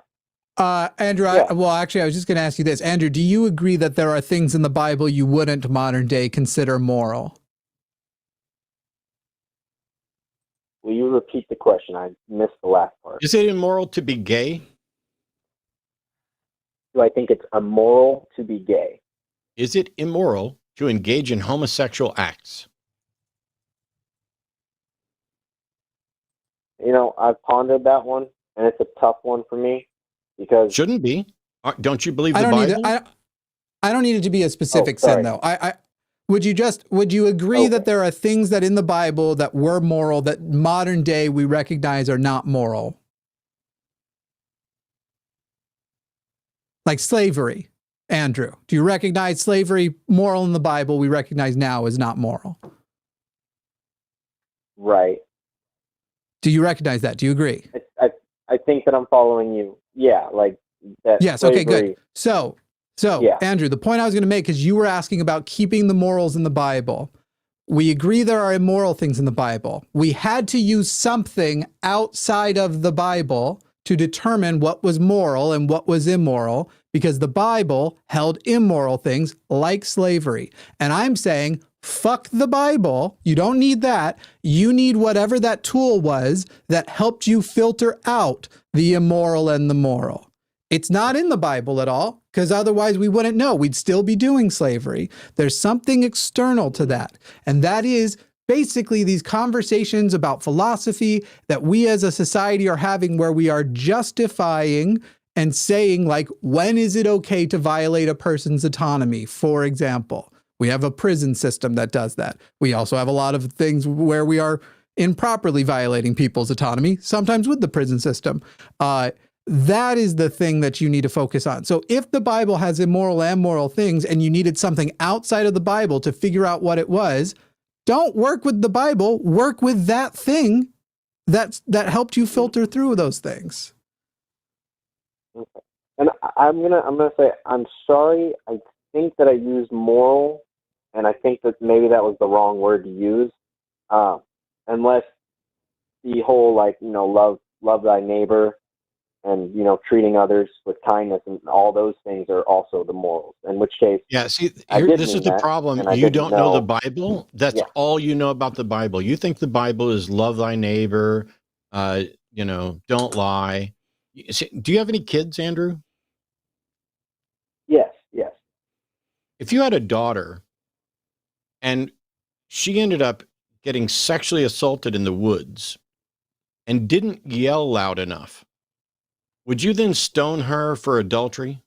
Andrew, Yeah. Actually, I was just going to ask you this. Andrew, do you agree that there are things in the Bible you wouldn't modern day consider moral? Will you repeat the question? I missed the last part. Is it immoral to be gay? Do I think it's immoral to be gay? Is it immoral to engage in homosexual acts? You know, I've pondered that one, and it's a tough one for me because Shouldn't be. Don't you believe the I don't Bible? I don't need it to be a specific sorry. sin, though. Would you agree Okay. that there are things that in the Bible that were moral that modern day we recognize are not moral? Like slavery. Andrew, do you recognize slavery moral in the Bible we recognize now is not moral? right. Do you recognize that? Do you agree? I think that I'm following you. Yeah, like that. Yes. Okay, slavery- good. So Yeah. Andrew, the point I was going to make is you were asking about keeping the morals in the Bible. We agree there are immoral things in the Bible. We had to use something outside of the Bible to determine what was moral and what was immoral, because the Bible held immoral things like slavery. And I'm saying, fuck the Bible. You don't need that. You need whatever that tool was that helped you filter out the immoral and the moral. It's not in the Bible at all, because otherwise we wouldn't know. We'd still be doing slavery. There's something external to that. And that is basically these conversations about philosophy that we as a society are having, where we are justifying and saying, like, when is it okay to violate a person's autonomy, for example? We have a prison system that does that. We also have a lot of things where we are improperly violating people's autonomy, sometimes with the prison system. That is the thing that you need to focus on. So if the Bible has immoral and moral things and you needed something outside of the Bible to figure out what it was, don't work with the Bible, work with that thing that helped you filter through those things. And I'm gonna say I'm sorry. I think that I used moral, and I think that maybe that was the wrong word to use. Unless the whole love thy neighbor, and treating others with kindness and all those things are also the morals. In which case, Yeah, see, I did this is mean the that, problem. and I You didn't don't know the know. Bible. That's Yeah. all you know about the Bible. You think the Bible is love thy neighbor, don't lie. Do you have any kids, Andrew? Yes. If you had a daughter and she ended up getting sexually assaulted in the woods and didn't yell loud enough, would you then stone her for adultery?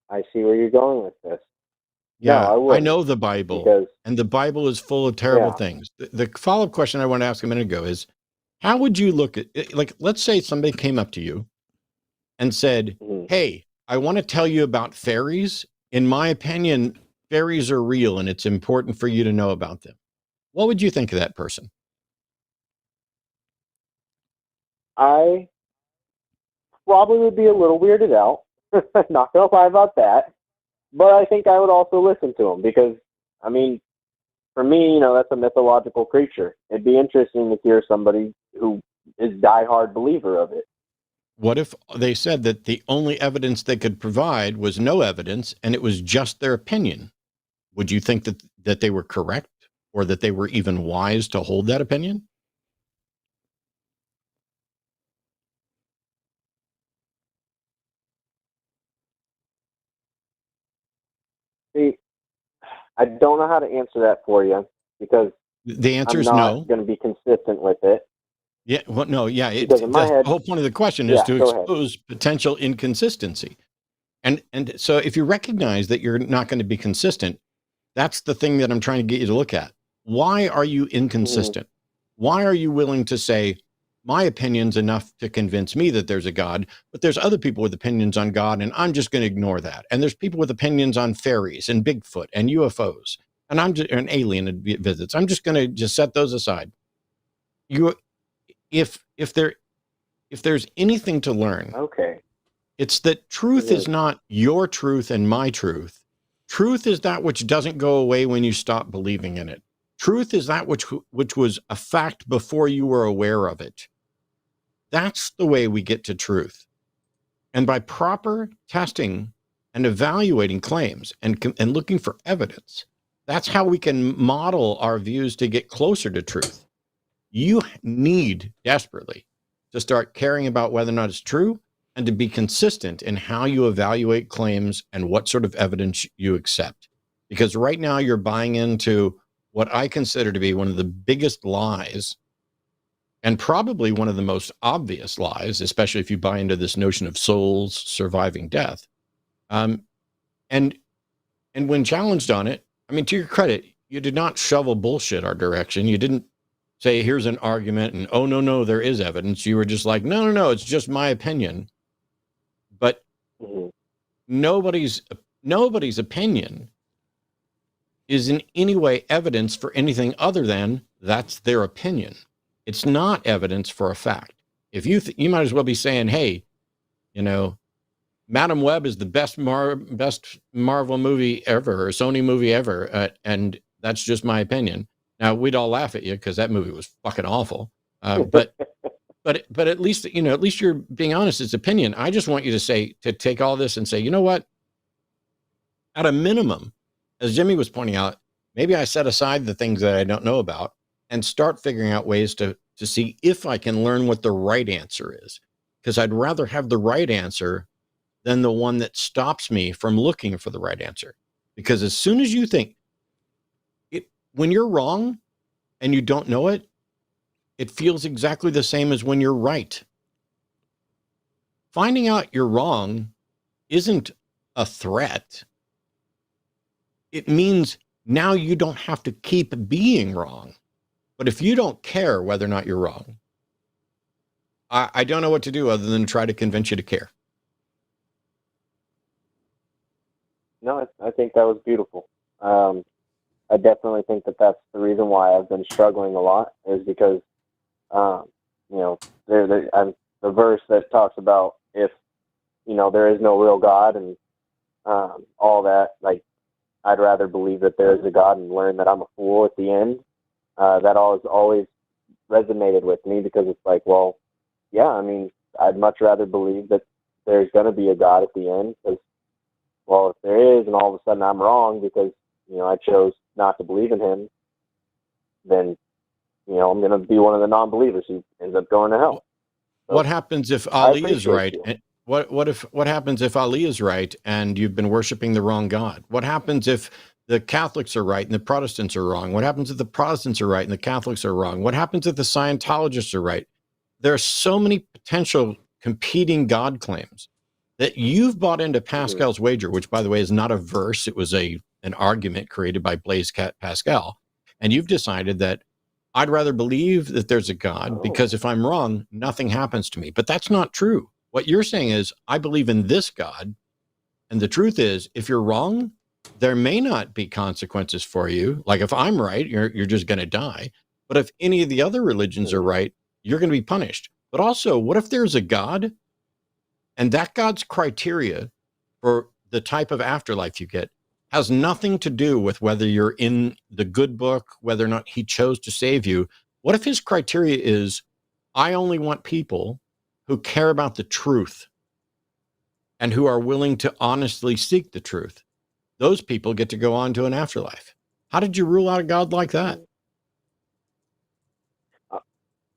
I see where you're going with this. Yeah, I wouldn't. know the Bible, Because and the Bible is full of terrible Yeah. things. The follow-up question I want to ask a minute ago is, how would you look at it? Like, let's say somebody came up to you and said, mhm. hey, I want to tell you about fairies. In my opinion, fairies are real, and it's important for you to know about them. What would you think of that person? I probably would be a little weirded out. Not gonna lie about that. But I think I would also listen to him because, I mean, for me, that's a mythological creature. It'd be interesting to hear somebody who is diehard believer of it. What if they said that the only evidence they could provide was no evidence and it was just their opinion? Would you think that they were correct, or that they were even wise to hold that opinion? See, I don't know how to answer that for you because The answer I'm is not no. going to be consistent with it. Yeah, well, no, yeah. Because in my The head, whole point of the question is Yeah, to go ahead. expose potential inconsistency. And so if you recognize that you're not going to be consistent, that's the thing that I'm trying to get you to look at. Why are you inconsistent? Why are you willing to say, my opinion's enough to convince me that there's a God, but there's other people with opinions on God, and I'm just going to ignore that. And there's people with opinions on fairies and Bigfoot and UFOs, and and alien visits. I'm just going to just set those aside. If there's anything to learn, Okay. it's that truth Mhm. is not your truth and my truth. Truth is that which doesn't go away when you stop believing in it. Truth is that which was a fact before you were aware of it. That's the way we get to truth. And by proper testing and evaluating claims and looking for evidence, that's how we can model our views to get closer to truth. You need desperately to start caring about whether or not it's true, and to be consistent in how you evaluate claims and what sort of evidence you accept. Because right now you're buying into what I consider to be one of the biggest lies, and probably one of the most obvious lies, especially if you buy into this notion of souls surviving death. And when challenged on it, I mean, to your credit, you did not shovel bullshit our direction. You didn't say, here's an argument, and oh, no, there is evidence. You were just like, no, it's just my opinion. But Mhm. nobody's opinion is in any way evidence for anything other than that's their opinion. It's not evidence for a fact. If you might as well be saying, hey, Madam Web is the best Marvel movie ever, or Sony movie ever, and that's just my opinion. Now, we'd all laugh at you because that movie was fucking awful. But at least you're being honest. It's opinion. I just want you to take all this and say, you know what? At a minimum, as Jimmy was pointing out, maybe I set aside the things that I don't know about and start figuring out ways to see if I can learn what the right answer is. Because I'd rather have the right answer than the one that stops me from looking for the right answer. Because as soon as you think when you're wrong and you don't know it, it feels exactly the same as when you're right. Finding out you're wrong isn't a threat. It means now you don't have to keep being wrong. But if you don't care whether or not you're wrong, I don't know what to do other than try to convince you to care. No, I think that was beautiful. I definitely think that that's the reason why I've been struggling a lot, is because, the verse that talks about if, there is no real God and all that, like, I'd rather believe that there is a God and learn that I'm a fool at the end. That always resonated with me, because it's like, well, yeah, I mean, I'd much rather believe that there's going to be a God at the end, because, well, if there is, and all of a sudden I'm wrong because, I chose not to believe in him, then, I'm going to be one of the non-believers who ends up going to hell. So, what happens if Ali is appreciate right? you. And what happens if Ali is right and you've been worshiping the wrong God? What happens if the Catholics are right and the Protestants are wrong? What happens if the Protestants are right and the Catholics are wrong? What happens if the Scientologists are right? There are so many potential competing God claims that you've bought into Pascal's wager, which, by the way, is not a verse. It was a an argument created by Blaise Pascal. And you've decided that I'd rather believe that there's a God because if I'm wrong, nothing happens to me. But that's not true. What you're saying is, I believe in this God. And the truth is, if you're wrong, there may not be consequences for you. Like if I'm right, you're just going to die. But if any of the other religions are right, you're going to be punished. But also, what if there's a God and that God's criteria for the type of afterlife you get has nothing to do with whether you're in the good book, whether or not he chose to save you? What if his criteria is, I only want people who care about the truth and who are willing to honestly seek the truth? Those people get to go on to an afterlife. How did you rule out a God like that?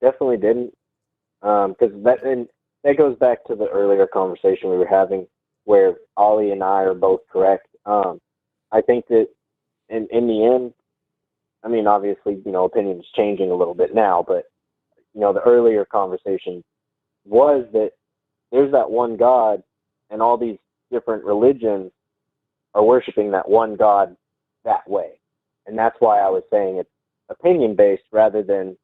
Definitely didn't. Because that goes back to the earlier conversation we were having where Ollie and I are both correct. I think that in the end, I mean, obviously, opinions changing a little bit now, but, the earlier conversation was that there's that one God and all these different religions are worshiping that one God that way. And that's why I was saying it's opinion-based rather than,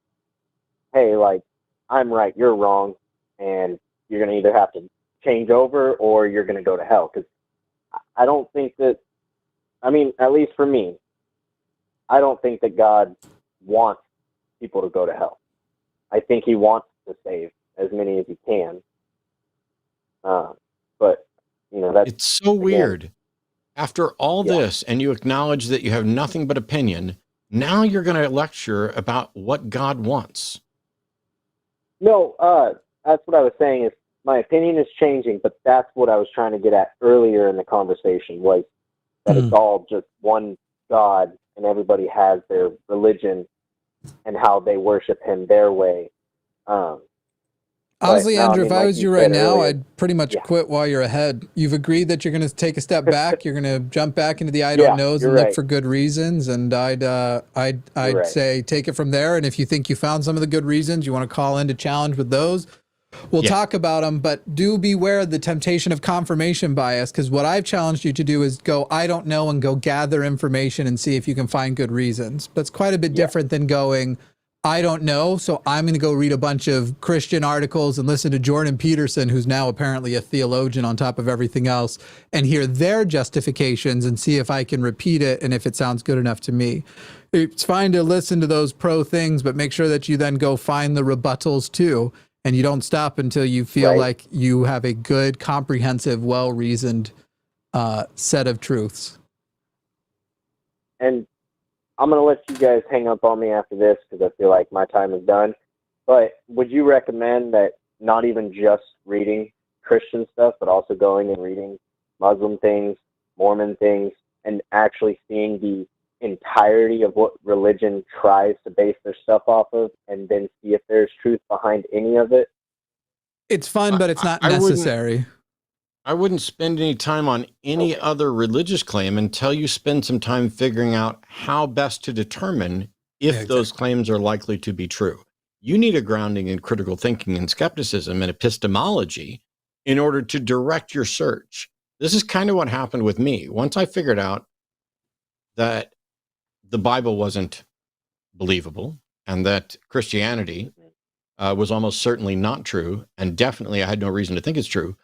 hey, like, I'm right, you're wrong, and you're going to either have to change over or you're going to go to hell. Because I don't think that, I mean, at least for me, I don't think that God wants people to go to hell. I think he wants to save as many as he can. But, that's... It's so weird. After all this, and you acknowledge that you have nothing but opinion, now you're going to lecture about what God wants. No, that's what I was saying is my opinion is changing, but that's what I was trying to get at earlier in the conversation was that it's all just one God and everybody has their religion and how they worship him their way. Honestly, Andrew, if I was you right now, earlier, I'd pretty much quit while you're ahead. You've agreed that you're going to take a step back. You're going to jump back into the I don't knows and look for good reasons. And I'd say take it from there. And if you think you found some of the good reasons, you want to call in to challenge with those, we'll talk about them. But do beware of the temptation of confirmation bias, because what I've challenged you to do is go, I don't know, and go gather information and see if you can find good reasons. That's quite a bit different than going, I don't know, so I'm going to go read a bunch of Christian articles and listen to Jordan Peterson, who's now apparently a theologian on top of everything else, and hear their justifications and see if I can repeat it and if it sounds good enough to me. It's fine to listen to those pro things, but make sure that you then go find the rebuttals too, and you don't stop until you feel like you have a good, comprehensive, well-reasoned set of truths. And I'm going to let you guys hang up on me after this because I feel like my time is done. But would you recommend that not even just reading Christian stuff, but also going and reading Muslim things, Mormon things, and actually seeing the entirety of what religion tries to base their stuff off of and then see if there's truth behind any of it? It's fun, but it's not necessary. I wouldn't spend any time on any other religious claim until you spend some time figuring out how best to determine if those claims are likely to be true. You need a grounding in critical thinking and skepticism and epistemology in order to direct your search. This is kind of what happened with me. Once I figured out that the Bible wasn't believable and that Christianity was almost certainly not true, and definitely I had no reason to think it's true,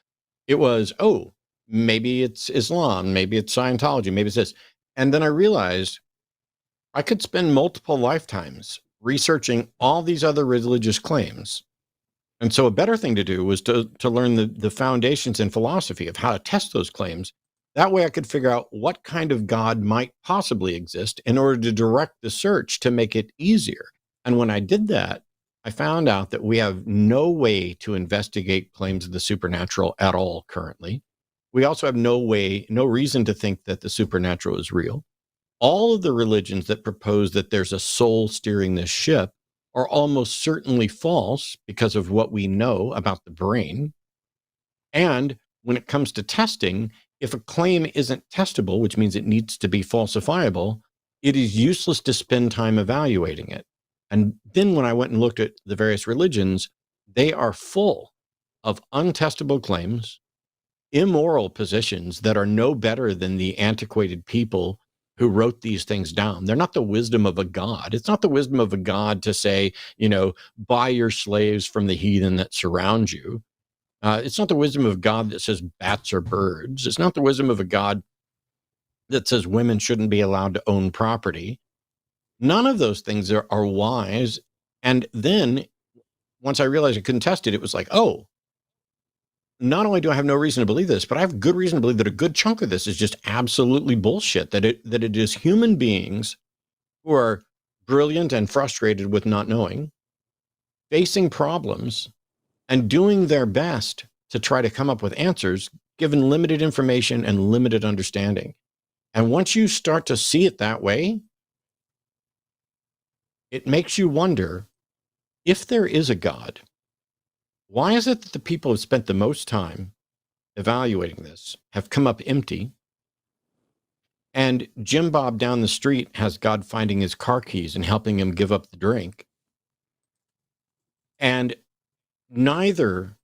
it was, maybe it's Islam, maybe it's Scientology, maybe it's this. And then I realized I could spend multiple lifetimes researching all these other religious claims. And so a better thing to do was to learn the foundations in philosophy of how to test those claims. That way I could figure out what kind of God might possibly exist in order to direct the search to make it easier. And when I did that, I found out that we have no way to investigate claims of the supernatural at all currently. We also have no reason to think that the supernatural is real. All of the religions that propose that there's a soul steering this ship are almost certainly false because of what we know about the brain. And when it comes to testing, if a claim isn't testable, which means it needs to be falsifiable, it is useless to spend time evaluating it. And then when I went and looked at the various religions, they are full of untestable claims, immoral positions that are no better than the antiquated people who wrote these things down. They're not the wisdom of a god. It's not the wisdom of a god to say, buy your slaves from the heathen that surround you. It's not the wisdom of God that says bats are birds. It's not the wisdom of a God that says women shouldn't be allowed to own property. None of those things are wise. And then once I realized I couldn't test it, it was like, oh, not only do I have no reason to believe this, but I have good reason to believe that a good chunk of this is just absolutely bullshit, that it is human beings who are brilliant and frustrated with not knowing, facing problems, and doing their best to try to come up with answers given limited information and limited understanding. And once you start to see it that way, it makes you wonder, if there is a God, why is it that the people who spent the most time evaluating this have come up empty, and Jim Bob down the street has God finding his car keys and helping him give up the drink, and neither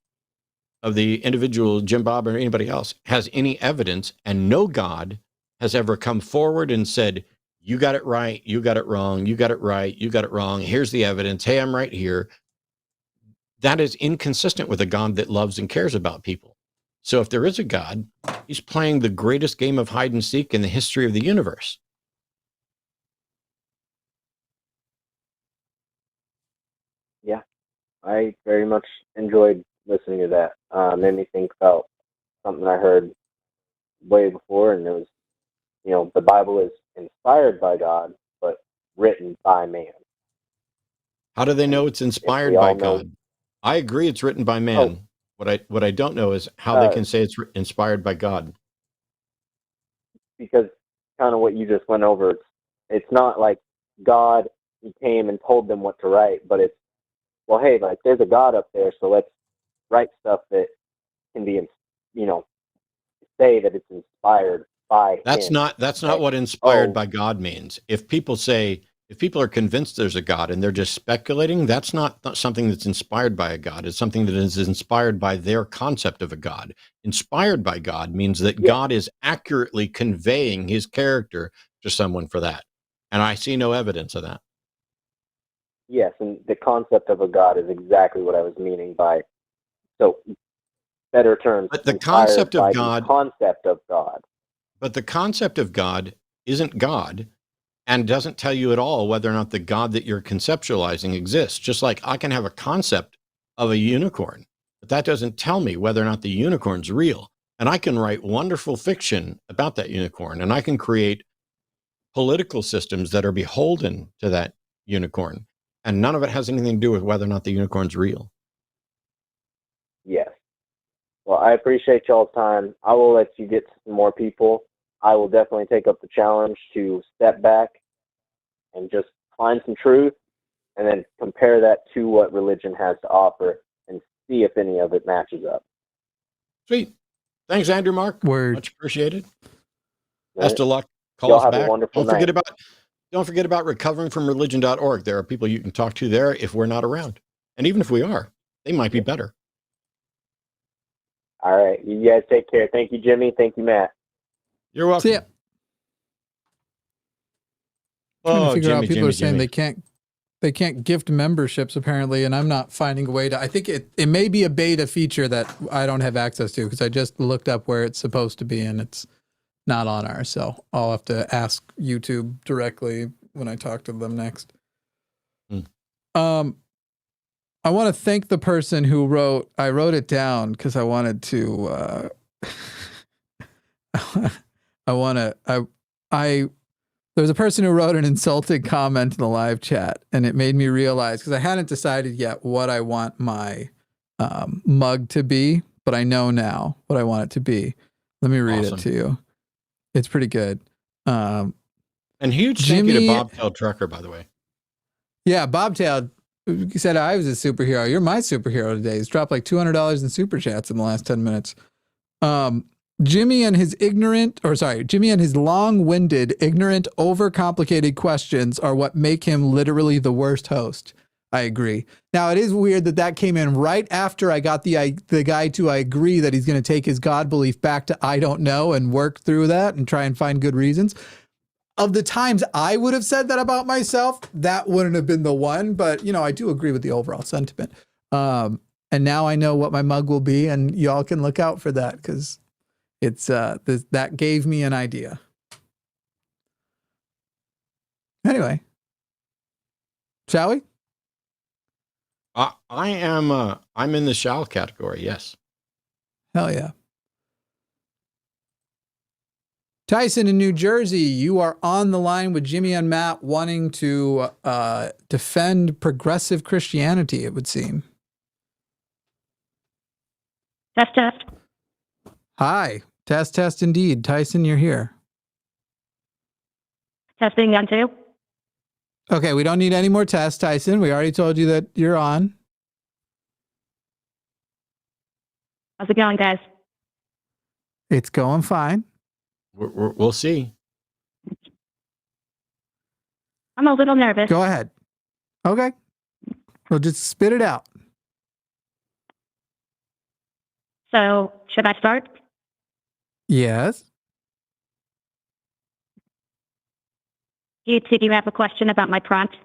of the individual, Jim Bob or anybody else, has any evidence, and no God has ever come forward and said, you got it right, you got it wrong, you got it right, you got it wrong, here's the evidence, hey, I'm right here. That is inconsistent with a God that loves and cares about people. So if there is a God, he's playing the greatest game of hide and seek in the history of the universe. Yeah, I very much enjoyed listening to that. Made me think about something I heard way before, and it was, the Bible is inspired by God, but written by man. How do they know it's inspired by God? I agree it's written by man. What I don't know is how they can say it's inspired by God. Because kind of what you just went over, it's not like God, he came and told them what to write, but it's, well, hey, like there's a God up there, so let's write stuff that can be, say that it's inspired by him. That's not what inspired by God means. If people are convinced there's a God and they're just speculating, that's not something that's inspired by a God. It's something that is inspired by their concept of a God. Inspired by God means that God is accurately conveying his character to someone for that. And I see no evidence of that. Yes, and the concept of a God is exactly what I was meaning by, so better terms. But the concept of God, But the concept of God isn't God, and doesn't tell you at all whether or not the God that you're conceptualizing exists. Just like I can have a concept of a unicorn, but that doesn't tell me whether or not the unicorn's real. And I can write wonderful fiction about that unicorn, and I can create political systems that are beholden to that unicorn. And none of it has anything to do with whether or not the unicorn's real. Yes. Well, I appreciate y'all's time. I will let you get to some more people. I will definitely take up the challenge to step back and just find some truth and then compare that to what religion has to offer and see if any of it matches up. Sweet. Thanks, Andrew Mark. Word. Much appreciated. Right. Best of luck. Call Y'all us have back. a wonderful Don't night. forget about recoveringfromreligion.org. There are people you can talk to there if we're not around. And even if we are, they might be better. All right. You guys take care. Thank you, Jimmy. Thank you, Matt. You're welcome. See ya. Trying to figure out, people are saying Jimmy. they can't gift memberships apparently, and I'm not finding a way to. I think it may be a beta feature that I don't have access to because I just looked up where it's supposed to be and it's not on ours. So I'll have to ask YouTube directly when I talk to them next. I want to thank the person who wrote. I wrote it down because I wanted to. There was a person who wrote an insulting comment in the live chat, and it made me realize, because I hadn't decided yet what I want my mug to be, but I know now what I want it to be. Let me read it to you. It's pretty good. And huge thank you to Bobtail Trucker, by the way. Yeah, Bobtail said I was a superhero. You're my superhero today. He's dropped like $200 in super chats in the last 10 minutes. Jimmy and his long-winded, ignorant, overcomplicated questions are what make him literally the worst host. I agree. Now, it is weird that came in right after I got the guy to I agree that he's going to take his God belief back to I don't know and work through that and try and find good reasons. of the times I would have said that about myself, that wouldn't have been the one. But, I do agree with the overall sentiment. And now I know what my mug will be, and y'all can look out for that because it's that gave me an idea. Anyway, shall we? I'm in the shall category. Yes. Hell yeah. Tyson in New Jersey, you are on the line with Jimmy and Matt wanting to defend progressive Christianity, it would seem. Test. Hi. Test indeed. Tyson, you're here. Testing 1, 2. Okay, we don't need any more tests, Tyson. We already told you that you're on. How's it going, guys? It's going fine. We'll see. I'm a little nervous. Go ahead. Okay. Well, just spit it out. So, should I start? Yes. Do you have a question about my prompt?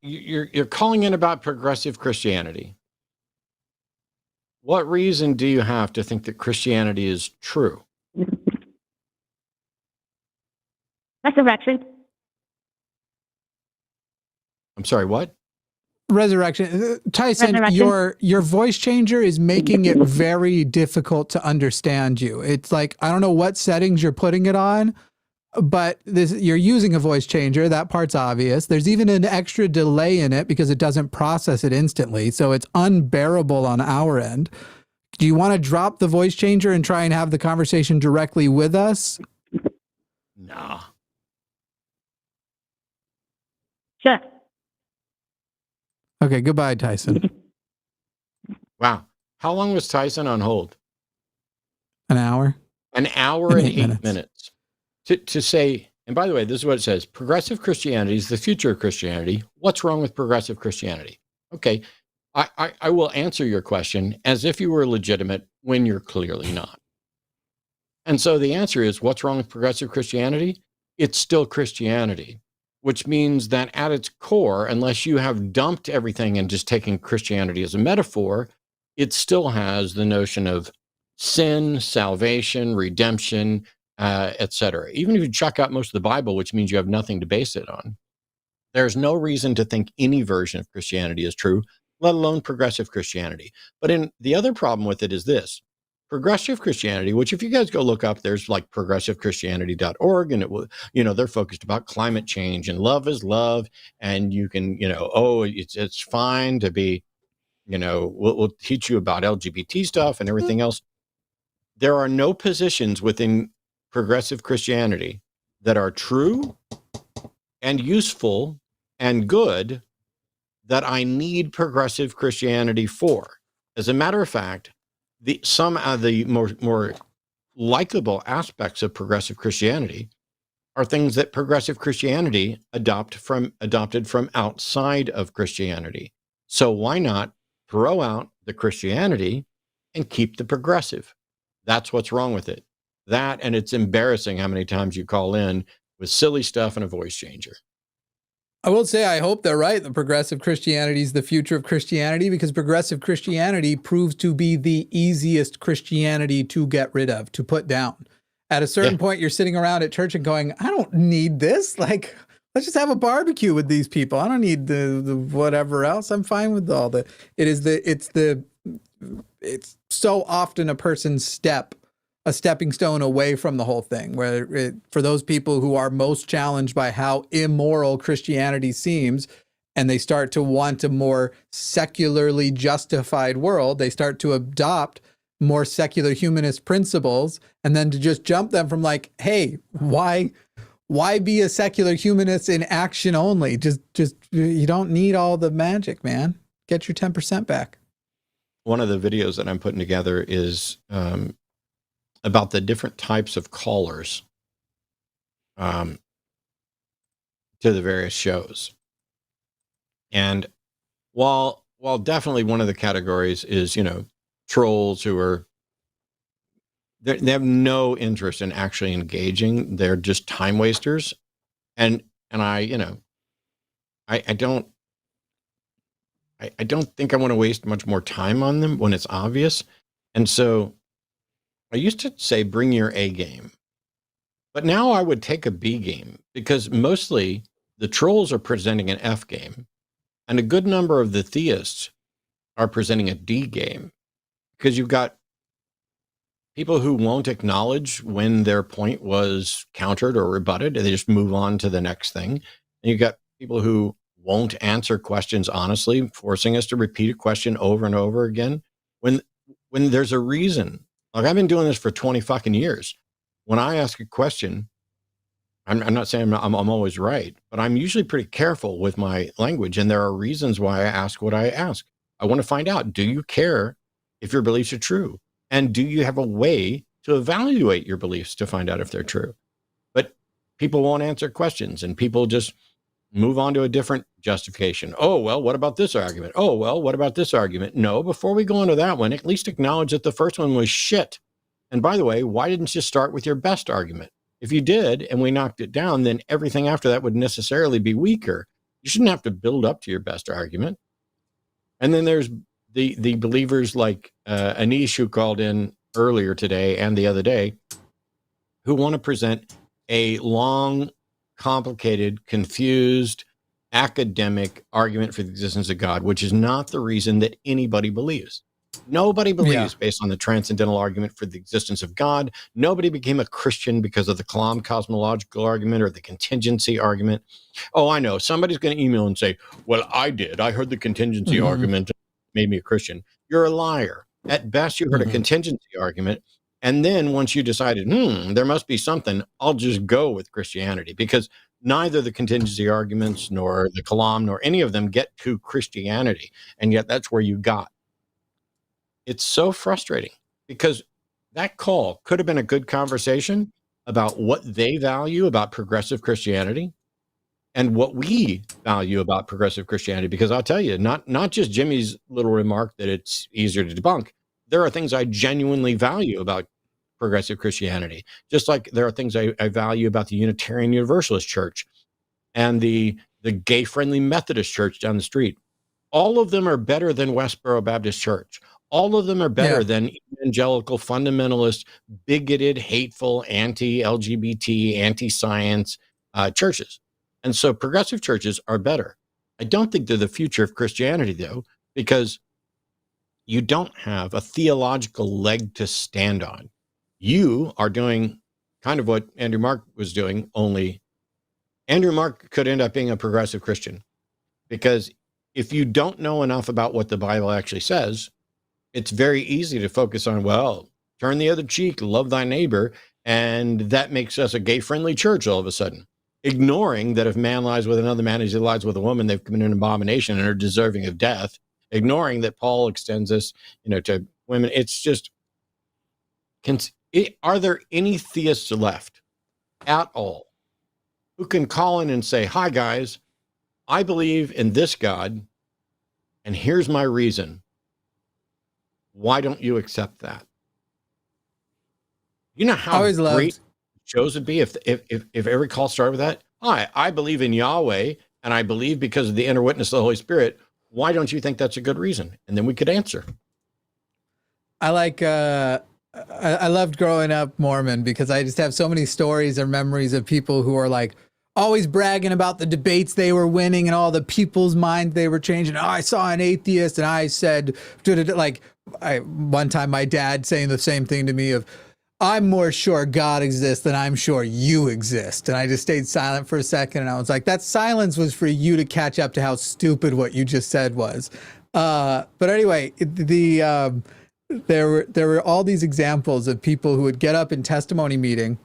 You're calling in about progressive Christianity. What reason do you have to think that Christianity is true? Resurrection. I'm sorry, what? Resurrection. Tyson, Resurrection. your voice changer is making it very difficult to understand you. It's like, I don't know what settings you're putting it on, but you're using a voice changer. That part's obvious. There's even an extra delay in it because it doesn't process it instantly. So it's unbearable on our end. Do you want to drop the voice changer and try and have the conversation directly with us? Nah. Sure. Okay, goodbye, Tyson. Wow. How long was Tyson on hold? An hour? An hour and 8 minutes. To say, and by the way, this is what it says. Progressive Christianity is the future of Christianity. What's wrong with progressive Christianity? Okay. I will answer your question as if you were legitimate when you're clearly not. And so the answer is, what's wrong with progressive Christianity? It's still Christianity, which means that at its core, unless you have dumped everything and just taken Christianity as a metaphor, it still has the notion of sin, salvation, redemption, etc. Even if you chuck out most of the Bible, which means you have nothing to base it on, there's no reason to think any version of Christianity is true, let alone progressive Christianity. But the other problem with it is this. Progressive Christianity, which if you guys go look up, there's like progressivechristianity.org, and it will, they're focused about climate change and love is love. And you can, it's fine to be, we'll teach you about LGBT stuff and everything else. There are no positions within progressive Christianity that are true and useful and good that I need progressive Christianity for. As a matter of fact, some of the more likable aspects of progressive Christianity are things that progressive Christianity adopted from outside of Christianity. So why not throw out the Christianity and keep the progressive? That's what's wrong with it. That, and it's embarrassing how many times you call in with silly stuff and a voice changer. I will say, I hope they're right. The progressive Christianity is the future of Christianity, because progressive Christianity proves to be the easiest Christianity to get rid of, to put down. At a certain point, you're sitting around at church and going, I don't need this. Like, let's just have a barbecue with these people. I don't need the whatever else. I'm fine with all the, it's so often a person's a stepping stone away from the whole thing, where for those people who are most challenged by how immoral Christianity seems, and they start to want a more secularly justified world, they start to adopt more secular humanist principles, and then to just jump them from like, hey, why be a secular humanist in action only? Just you don't need all the magic, man. Get your 10% back. One of the videos that I'm putting together is about the different types of callers to the various shows. And while definitely one of the categories is, trolls who are they have no interest in actually engaging. They're just time wasters. And I don't think I want to waste much more time on them when it's obvious. And so I used to say, bring your A game, but now I would take a B game, because mostly the trolls are presenting an F game and a good number of the theists are presenting a D game, because you've got people who won't acknowledge when their point was countered or rebutted, and they just move on to the next thing. And you've got people who won't answer questions honestly, forcing us to repeat a question over and over again when there's a reason. Like, I've been doing this for 20 fucking years. When I ask a question, I'm not saying I'm always right, but I'm usually pretty careful with my language, and there are reasons why I ask what I ask. I want to find out, do you care if your beliefs are true? And do you have a way to evaluate your beliefs to find out if they're true? But people won't answer questions, and people just move on to a different justification. Oh, well, what about this argument? Oh, well, what about this argument? No, before we go into that one, at least acknowledge that the first one was shit. And by the way, why didn't you start with your best argument? If you did, and we knocked it down, then everything after that would necessarily be weaker. You shouldn't have to build up to your best argument. And then there's the believers like Anish, who called in earlier today and the other day, who want to present a long, complicated, confused, academic argument for the existence of God, which is not the reason that anybody believes. Nobody believes based on the transcendental argument for the existence of God. Nobody became a Christian because of the Kalam cosmological argument or the contingency argument. Oh, I know. Somebody's going to email and say, well, I did. I heard the contingency argument and it made me a Christian. You're a liar. At best, you heard a contingency argument. And then once you decided, there must be something, I'll just go with Christianity, because neither the contingency arguments nor the Kalam nor any of them get to Christianity. And yet that's where you got. It's so frustrating, because that call could have been a good conversation about what they value about progressive Christianity and what we value about progressive Christianity. Because I'll tell you, not just Jimmy's little remark that it's easier to debunk. There are things I genuinely value about progressive Christianity, just like there are things I value about the Unitarian Universalist Church and the gay-friendly Methodist Church down the street. All of them are better than Westboro Baptist Church. All of them are better than evangelical, fundamentalist, bigoted, hateful, anti-LGBT, anti-science churches. And so progressive churches are better. I don't think they're the future of Christianity, though, because you don't have a theological leg to stand on. You are doing kind of what Andrew Mark was doing, only Andrew Mark could end up being a progressive Christian, because if you don't know enough about what the Bible actually says, it's very easy to focus on, well, turn the other cheek, love thy neighbor, and that makes us a gay-friendly church all of a sudden, ignoring that if man lies with another man as he lies with a woman, they've committed an abomination and are deserving of death, ignoring that Paul extends this, to women. It's just, are there any theists left at all who can call in and say, hi, guys, I believe in this God, and here's my reason. Why don't you accept that? You know how great shows would be if every call started with that? Hi, I believe in Yahweh, and I believe because of the inner witness of the Holy Spirit. Why don't you think that's a good reason? And then we could answer. I loved growing up Mormon, because I just have so many stories or memories of people who are like always bragging about the debates they were winning and all the people's minds they were changing. Oh, I saw an atheist and I said, one time my dad saying the same thing to me of, I'm more sure God exists than I'm sure you exist. And I just stayed silent for a second, and I was like, that silence was for you to catch up to how stupid what you just said was. But anyway, there were all these examples of people who would get up in testimony meeting,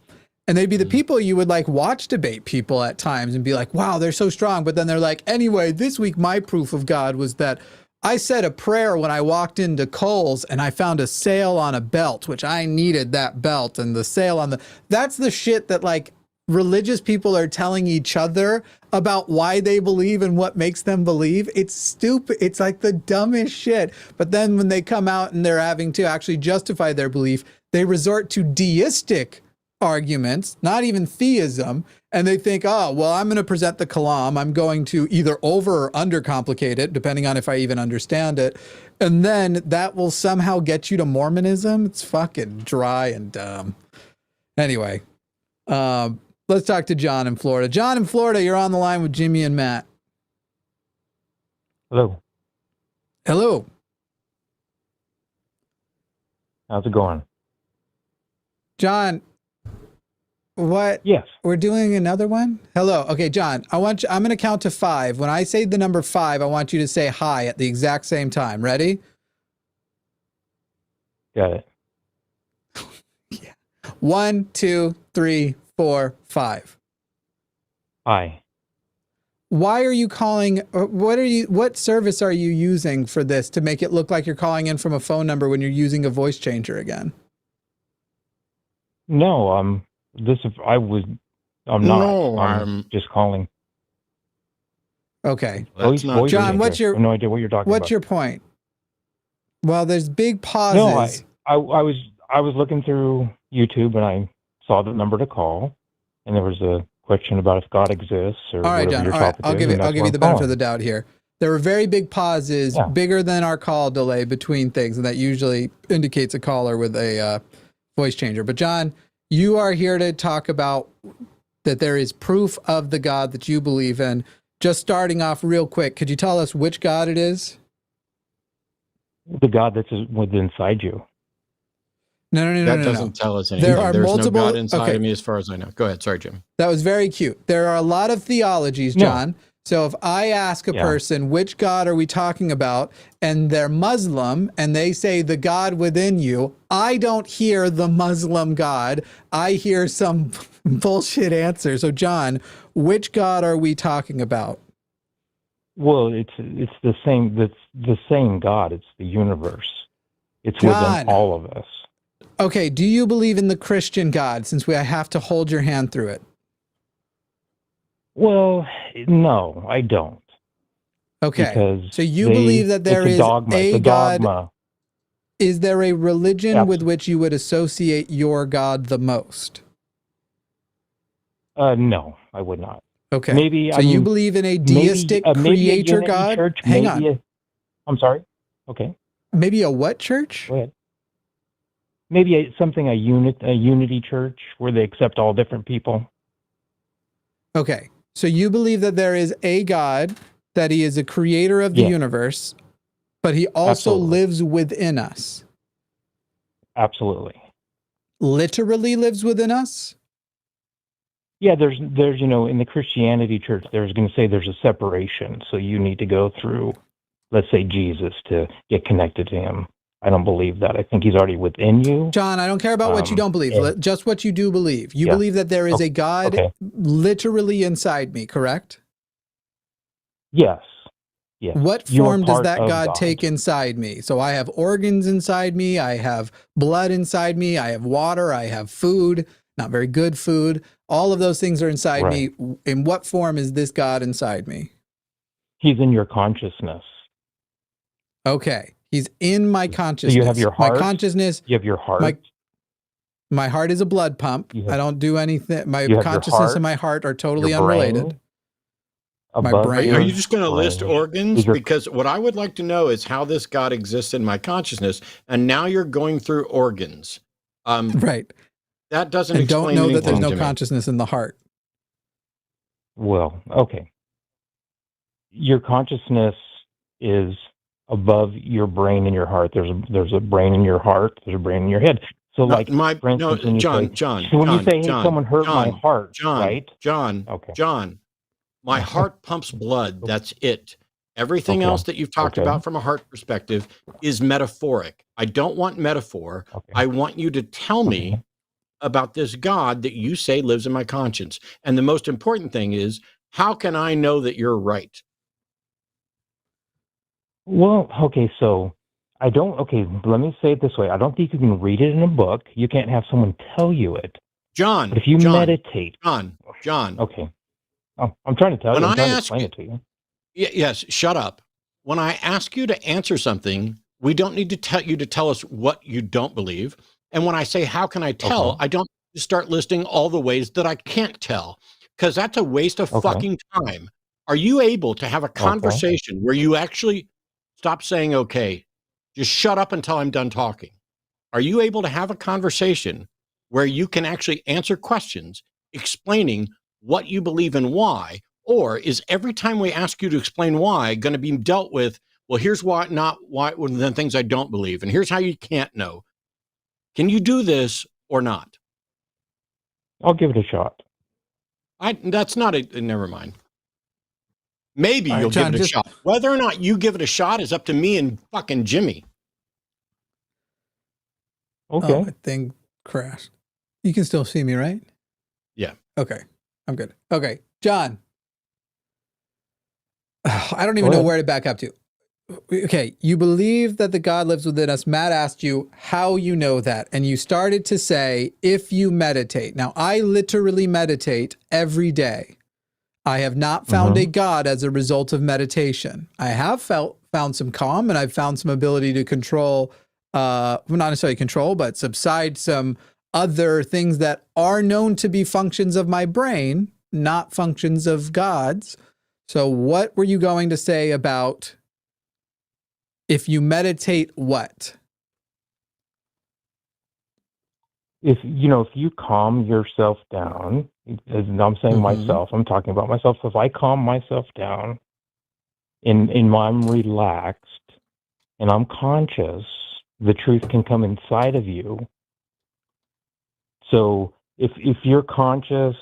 and they'd be the people you would like watch debate people at times and be like, wow, they're so strong. But then they're like, anyway, this week my proof of God was that I said a prayer when I walked into Kohl's and I found a sale on a belt, which I needed that belt, and the sale on that's the shit that like religious people are telling each other about why they believe and what makes them believe. It's stupid. It's like the dumbest shit. But then when they come out and they're having to actually justify their belief, they resort to deistic arguments, not even theism, and they think, oh, well, I'm going to present the kalam. I'm going to either over or undercomplicate it, depending on if I even understand it. And then that will somehow get you to Mormonism. It's fucking dry and dumb. Anyway, let's talk to John in Florida. John in Florida, you're on the line with Jimmy and Matt. Hello. Hello. How's it going? John, what? Yes. We're doing another one? Hello. Okay, John, I'm going to count to 5. When I say the number 5, I want you to say hi at the exact same time. Ready? Got it. Yeah. 1, 2, 3, 4, 5. Hi. Why are you calling? What service are you using for this to make it look like you're calling in from a phone number when you're using a voice changer again? No, I'm not. No, I'm just calling. Okay. That's not Voice John, changer. what's your- I have no idea what you're talking about. What's your point? Well, there's big pauses. No, I was looking through YouTube and I saw the number to call, and there was a question about if God exists or All right, whatever John. your All right, topic I'll is, give and that's you why the I'm benefit of calling. the doubt here. There were very big pauses, Yeah. bigger than our call delay between things, and that usually indicates a caller with a voice changer. But John, you are here to talk about that there is proof of the God that you believe in. Just starting off real quick, could you tell us which God it is? The God that's within inside you. No. That doesn't tell us anything. There are There's multiple. no God inside Okay. of me as far as I know. Go ahead. Sorry, Jim. That was very cute. There are a lot of theologies, No. John. So if I ask a Yeah. person, which God are we talking about? And they're Muslim and they say the God within you, I don't hear the Muslim God. I hear some bullshit answer. So John, which God are we talking about? Well, it's the same. That's the same God. It's the universe. It's John. within all of us. Okay, do you believe in the Christian God since I have to hold your hand through it? Well, no, I don't. Okay. Because So you believe that there it's is dogma. a It's a God. dogma. Is there a religion with Absolutely. which you would associate your God the most? No, I would not. Okay. Maybe. So I you mean, believe in a maybe- deistic maybe a creator unity God? church, Hang maybe on. I'm sorry. Okay, Maybe a what church? go ahead. Maybe a unity church where they accept all different people. Okay. So you believe that there is a God, that he is a creator of the Yeah. universe, but he also Absolutely. lives within us. Absolutely. Literally lives within us? Yeah, there's in the Christianity church, there's going to say there's a separation, so you need to go through, let's say, Jesus to get connected to him. I don't believe that. I think he's already within you. John, I don't care about what you don't believe. yeah. Just what you do believe. You Yeah. believe that there is a God Okay. literally inside me, correct? Yes. Yes. What You're form does part that of God take inside me? So I have organs inside me. I have blood inside me. I have water. I have food, not very good food. All of those things are inside me. In what form is this God inside me? He's in your consciousness. Okay. He's in my consciousness. So you have your heart. My consciousness, You have your heart. my heart is a blood pump. You have- I don't do anything. My you have your consciousness heart, and my heart are totally your brain, unrelated. My above brain. Are your you just going to list brain organs? is your- Because what I would like to know is how this God exists in my consciousness, and now you're going through organs. Right. That doesn't And explain don't know that there's anything no to me. consciousness in the heart. Well, okay. Your consciousness is above your brain and your heart. There's a brain in your heart. There's a brain in your head. So, No, like, for instance, when you John, say, John, so when John, you say, "Hey, John, someone hurt my John, heart," John, right? John, Okay. John, my heart pumps blood. That's it. Everything Okay. else that you've talked Okay. about from a heart perspective is metaphoric. I don't want metaphor. Okay. I want you to tell me Okay. about this God that you say lives in my conscience. And the most important thing is, how can I know that you're right? Well, okay, so let me say it this way. I don't think you can read it in a book. You can't have someone tell you it. John, But if you John, meditate, John, okay. Oh, I'm trying to tell When you. I'm I trying to ask explain you- it to you. yes, shut up. When I ask you to answer something, we don't need to tell you to tell us what you don't believe. And when I say, how can I tell? I don't start listing all the ways that I can't tell, because that's a waste of fucking time. Are you able to have a conversation where you actually stop saying, okay, just shut up until I'm done talking? Are you able to have a conversation where you can actually answer questions explaining what you believe and why? Or is every time we ask you to explain why going to be dealt with, well, here's why, not why, the things I don't believe, and here's how you can't know? Can you do this or not? I'll give it a shot. That's not a, never mind. Maybe All right, you'll John, give it a shot. Whether or not you give it a shot is up to me and fucking Jimmy. Okay. Oh, my thing crashed. You can still see me, right? Yeah. Okay. I'm good. Okay. John. I don't even know where to back up to. Okay. You believe that the God lives within us. Matt asked you how you know that. And you started to say, if you meditate. Now, I literally meditate every day. I have not found a God as a result of meditation. I have found some calm, and I've found some ability to control, well, not necessarily control, but subside some other things that are known to be functions of my brain, not functions of God's. So what were you going to say about if you meditate what? If you calm yourself down, as I'm saying myself, I'm talking about myself. So if I calm myself down and I'm relaxed and I'm conscious, the truth can come inside of you. So if you're conscious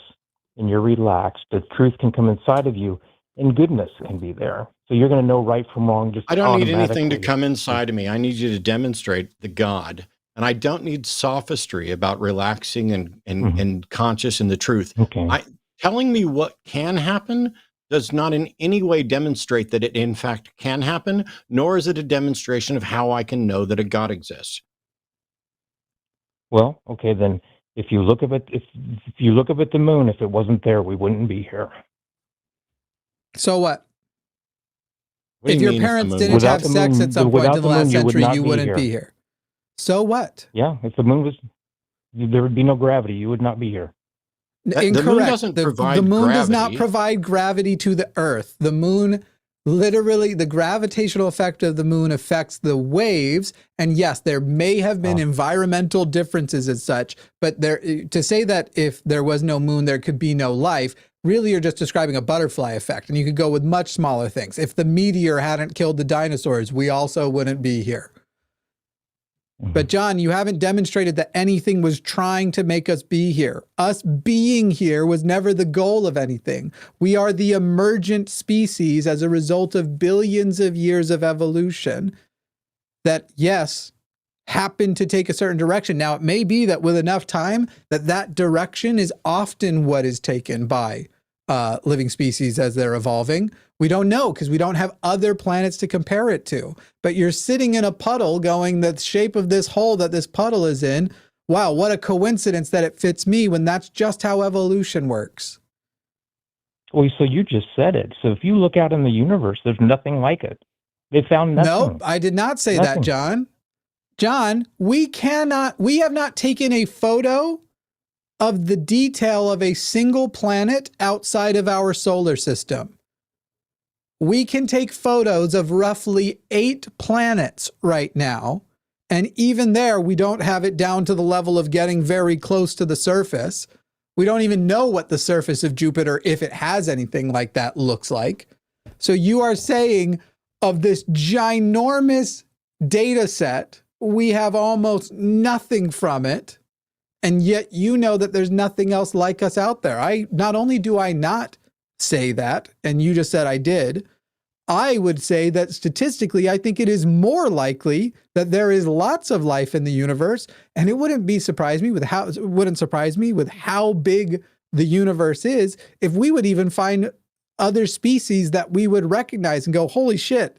and you're relaxed, the truth can come inside of you and goodness can be there. So you're going to know right from wrong. Just I don't need anything to come inside of me. I need you to demonstrate the God. And I don't need sophistry about relaxing and conscious in the truth. Okay. Telling me what can happen does not in any way demonstrate that it in fact can happen, nor is it a demonstration of how I can know that a God exists. Well, okay, then if you look up at if you look up at the moon, if it wasn't there, we wouldn't be here. So what? What do If you your mean parents the moon? didn't Without have the sex moon- at some without point in the the moon, last you would century, not you be wouldn't here. be here. So what? Yeah, if the moon was, there would be no gravity. You would not be here. Incorrect. The moon doesn't provide the moon does not gravity. provide gravity to the Earth. The moon, literally, the gravitational effect of the moon affects the waves. And yes, there may have been environmental differences as such, but to say that if there was no moon, there could be no life, really you're just describing a butterfly effect. And you could go with much smaller things. If the meteor hadn't killed the dinosaurs, we also wouldn't be here. But John, you haven't demonstrated that anything was trying to make us be here. Us being here was never the goal of anything. We are the emergent species as a result of billions of years of evolution that, yes, happened to take a certain direction. Now, it may be that with enough time, that direction is often what is taken by living species as they're evolving. We don't know because we don't have other planets to compare it to. But you're sitting in a puddle going, the shape of this hole that this puddle is in, wow, what a coincidence that it fits me, when that's just how evolution works. Well, so you just said it. So if you look out in the universe, there's nothing like it. They found nothing. No, I did not say that, John. John, we have not taken a photo of the detail of a single planet outside of our solar system. We can take photos of roughly 8 planets right now. And even there, we don't have it down to the level of getting very close to the surface. We don't even know what the surface of Jupiter, if it has anything like that, looks like. So you are saying of this ginormous data set, we have almost nothing from it. And yet you know that there's nothing else like us out there. Not only do I not say that, and you just said I did, I would say that statistically, I think it is more likely that there is lots of life in the universe, and it wouldn't surprise me with how big the universe is if we would even find other species that we would recognize and go, holy shit,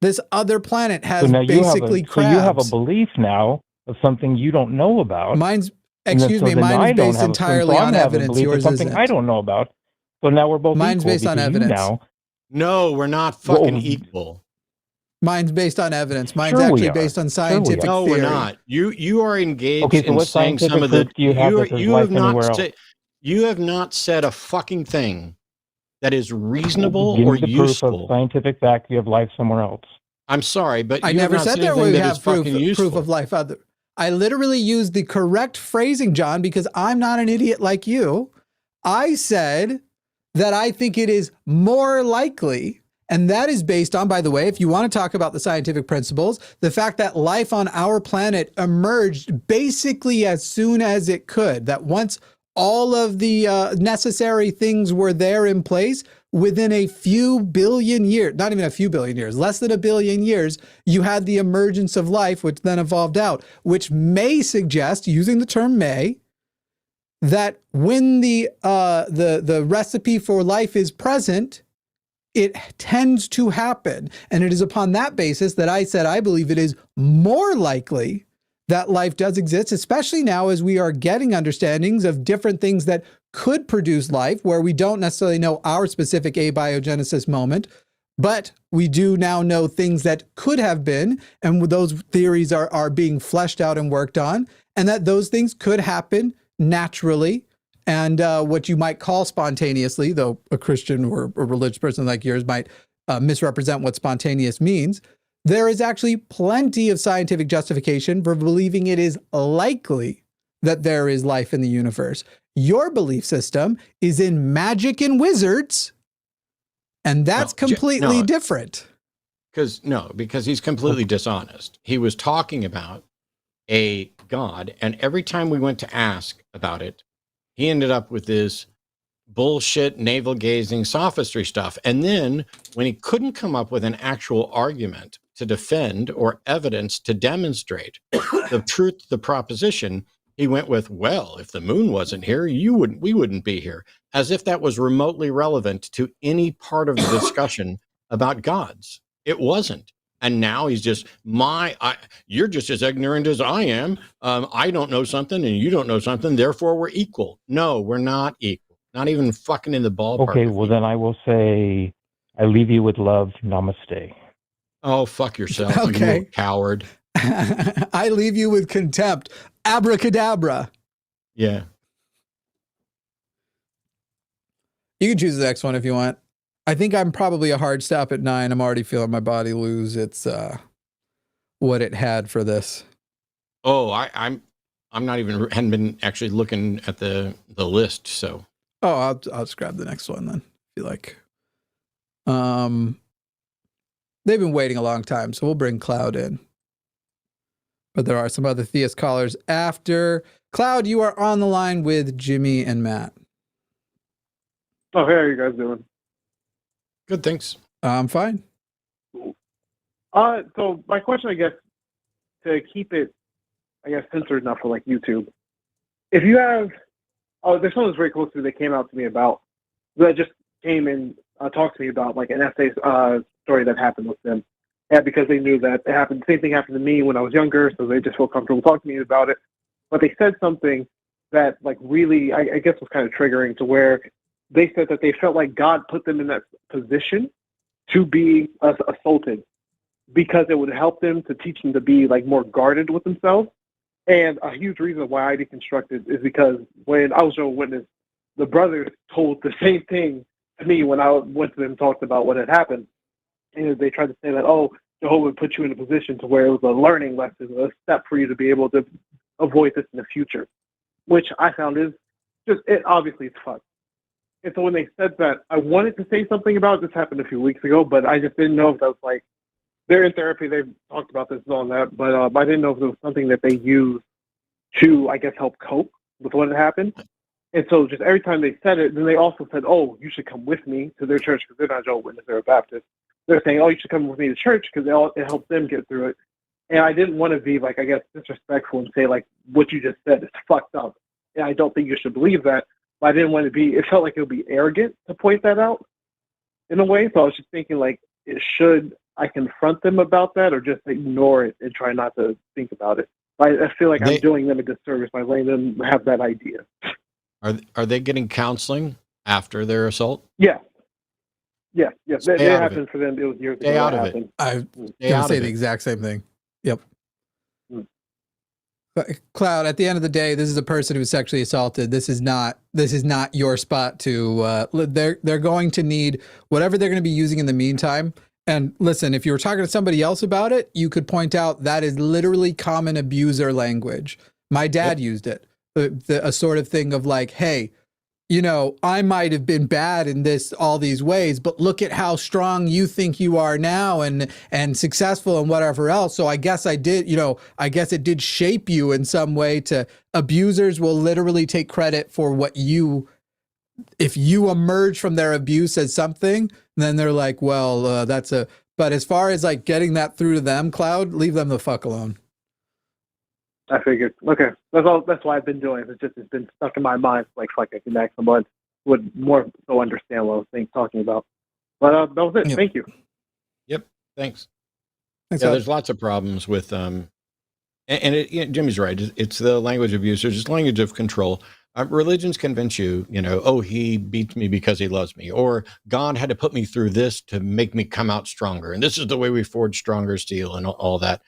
this other planet has basically crabs. So you have a belief now of something you don't know about. Mine's based entirely on evidence. Yours something isn't. I don't know about. So now we're both Mine's equal based on evidence. No, we're not fucking equal. Mine's based on evidence. Mine's Sure we actually are. based on Sure we scientific are. No, theory. we're not. You are engaged Okay, so in what saying some scientific of the. proof do you have that there's You life have not anywhere else? said. You have not said a fucking thing that is reasonable Give or me the proof of useful. scientific fact you have life somewhere else. I'm sorry, but I you have never not said said there anything would that is have proof fucking useful. of life other. I literally used the correct phrasing, John, because I'm not an idiot like you. I said that I think it is more likely, and that is based on, by the way, if you want to talk about the scientific principles, the fact that life on our planet emerged basically as soon as it could, that once all of the necessary things were there in place, within a few billion years, not even a few billion years, less than a billion years, you had the emergence of life, which then evolved out, which may suggest, using the term may, that when the recipe for life is present, it tends to happen. And it is upon that basis that I said I believe it is more likely that life does exist, especially now as we are getting understandings of different things that could produce life, where we don't necessarily know our specific abiogenesis moment, but we do now know things that could have been, and those theories are being fleshed out and worked on, and that those things could happen naturally and what you might call spontaneously, though a Christian or a religious person like yours might misrepresent what spontaneous means. There is actually plenty of scientific justification for believing it is likely that there is life in the universe. Your belief system is in magic and wizards, and that's completely different. Because he's completely dishonest. He was talking about a God, and every time we went to ask about it, he ended up with this bullshit navel-gazing sophistry stuff. And then when he couldn't come up with an actual argument to defend or evidence to demonstrate the truth of the proposition, he went with, well, if the moon wasn't here, we wouldn't be here, as if that was remotely relevant to any part of the discussion about gods. It wasn't. And now he's just, you're just as ignorant as I am. I don't know something and you don't know something, therefore we're equal. No, we're not equal. Not even fucking in the ballpark. Okay, well then I will say, I leave you with love. Namaste. Oh, fuck yourself, Okay. you coward. I leave you with contempt. Abracadabra. Yeah. You can choose the next one if you want. I think I'm probably a hard stop at 9. I'm already feeling my body lose its what it had for this. Oh, I'm not even, hadn't been actually looking at the list. So. Oh, I'll just grab the next one then, if you like. They've been waiting a long time, so we'll bring Cloud in. But there are some other theist callers after. Cloud, you are on the line with Jimmy and Matt. Oh, hey, how are you guys doing? Good, thanks. I'm fine. So my question, I guess, to keep it, I guess, censored enough for like YouTube. If you have, there's someone that's very close to me that came out to me about, that just came and talked to me about like an essay story that happened with them. And because they knew that it happened, the same thing happened to me when I was younger, so they just feel comfortable talking to me about it. But they said something that like really, I guess was kind of triggering, to where they said that they felt like God put them in that position to be assaulted because it would help them to teach them to be like more guarded with themselves. And a huge reason why I deconstructed is because when I was Jehovah's Witness, the brothers told the same thing to me when I went to them and talked about what had happened. And they tried to say that, oh, Jehovah would put you in a position to where it was a learning lesson, a step for you to be able to avoid this in the future, which I found is just, it obviously it's fucked. And so when they said that, I wanted to say something about it. This happened a few weeks ago, but I just didn't know if that was like, they're in therapy, they've talked about this and all that, but I didn't know if it was something that they use to, I guess, help cope with what had happened. And so just every time they said it, then they also said, oh, you should come with me to their church, because they're not Jehovah's Witness, they're a Baptist. They're saying, oh, you should come with me to church because it helps them get through it. And I didn't want to be, like, I guess, disrespectful and say, like, what you just said is fucked up. And I don't think you should believe that. But I didn't want to be, it felt like it would be arrogant to point that out in a way. So I was just thinking, like, should I confront them about that or just ignore it and try not to think about it? I feel like I'm doing them a disservice by letting them have that idea. Are they getting counseling after their assault? Yeah. Yes, Stay they out of happened for them. It was years ago. Stay out that of happened. I'm Stay gonna out say of the it. exact same thing. Yep. Hmm. But Cloud, at the end of the day, this is a person who was sexually assaulted. This is not your spot to. They're going to need whatever they're going to be using in the meantime. And listen, if you were talking to somebody else about it, you could point out that is literally common abuser language. My dad used it, a sort of thing of like, hey, you know, I might have been bad in all these ways, but look at how strong you think you are now and successful and whatever else. So I guess I did, I guess it did shape you in some way. To abusers will literally take credit for what if you emerge from their abuse as something, then they're like, well, but as far as like getting that through to them, Cloud, leave them the fuck alone. I figured. Okay, that's why I've been doing it. It's been stuck in my mind for like fucking next month. Would more so understand what I was talking about. But that was it. Yep. Thank you. Yep. Thanks. Thanks, Yeah, Cloud. there's lots of problems with Jimmy's right. It's the language of abusers. It's language of control. Religions convince you, oh, he beats me because he loves me, or God had to put me through this to make me come out stronger, and this is the way we forge stronger steel, and all that.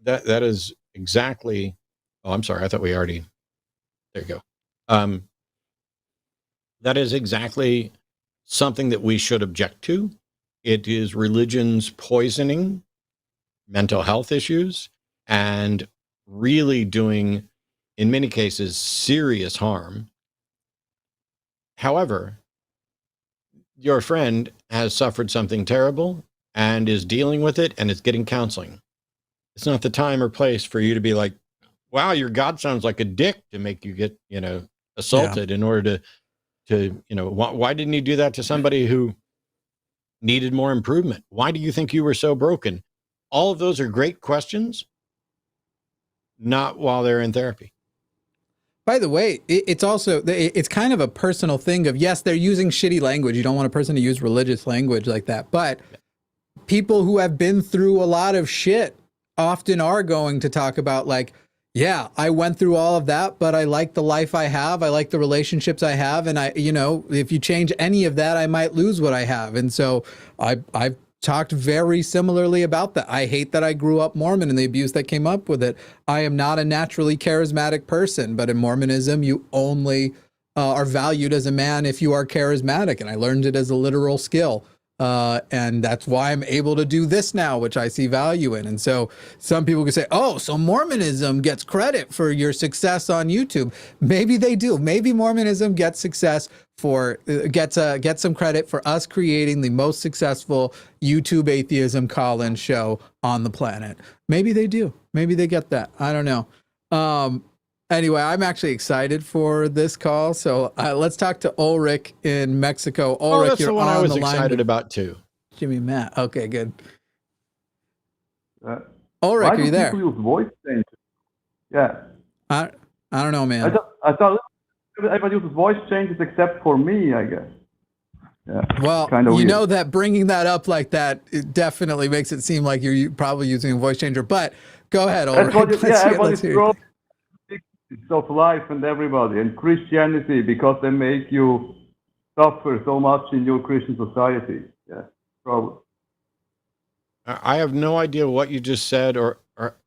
That is exactly. Oh, I'm sorry. I thought we already. There you go. That is exactly something that we should object to. It is religion's poisoning mental health issues and really doing, in many cases, serious harm. However, your friend has suffered something terrible and is dealing with it and is getting counseling. It's not the time or place for you to be like, wow, your God sounds like a dick, to make you get, assaulted in order to why didn't you do that to somebody who needed more improvement? Why do you think you were so broken? All of those are great questions, not while they're in therapy. By the way, it's also, it's kind of a personal thing of, yes, they're using shitty language. You don't want a person to use religious language like that. But people who have been through a lot of shit often are going to talk about like, yeah, I went through all of that, but I like the life I have. I like the relationships I have. And if you change any of that, I might lose what I have. And so I've talked very similarly about that. I hate that I grew up Mormon and the abuse that came up with it. I am not a naturally charismatic person, but in Mormonism, you only are valued as a man if you are charismatic. And I learned it as a literal skill. And that's why I'm able to do this now, which I see value in. And so some people can say, oh, so Mormonism gets credit for your success on YouTube. Maybe they do. Maybe Mormonism gets success gets some credit for us creating the most successful YouTube atheism call-in show on the planet. Maybe they do. Maybe they get that. I don't know. Anyway, I'm actually excited for this call. So let's talk to Ulrich in Mexico. Ulrich, that's you're the one on I was the line. excited about too. Jimmy Matt. Okay, good. Why Ulrich, are do you there? people use voice changes? Yeah. I don't know, man. I thought everybody uses voice changes except for me, I guess. Yeah. Well, Kinda you weird. know that bringing that up like that, it definitely makes it seem like you're probably using a voice changer. But go ahead, Ulrich. Everybody's of life and everybody, and Christianity, because they make you suffer so much in your Christian society. Yeah, probably. I have no idea what you just said, or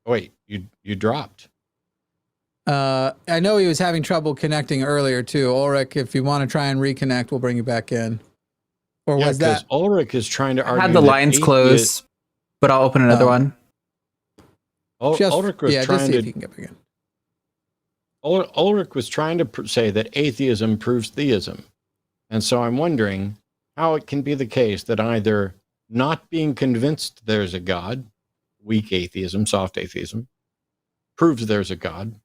wait, you dropped. I know he was having trouble connecting earlier too. Ulrich, if you want to try and reconnect, we'll bring you back in. Or was that Ulrich is trying to argue? I had the lines closed, but I'll open another one. Ulrich was just trying see to. if you can get back in. Ulrich was trying to say that atheism proves theism. And so I'm wondering how it can be the case that either not being convinced there's a God, weak atheism, soft atheism, proves there's a God,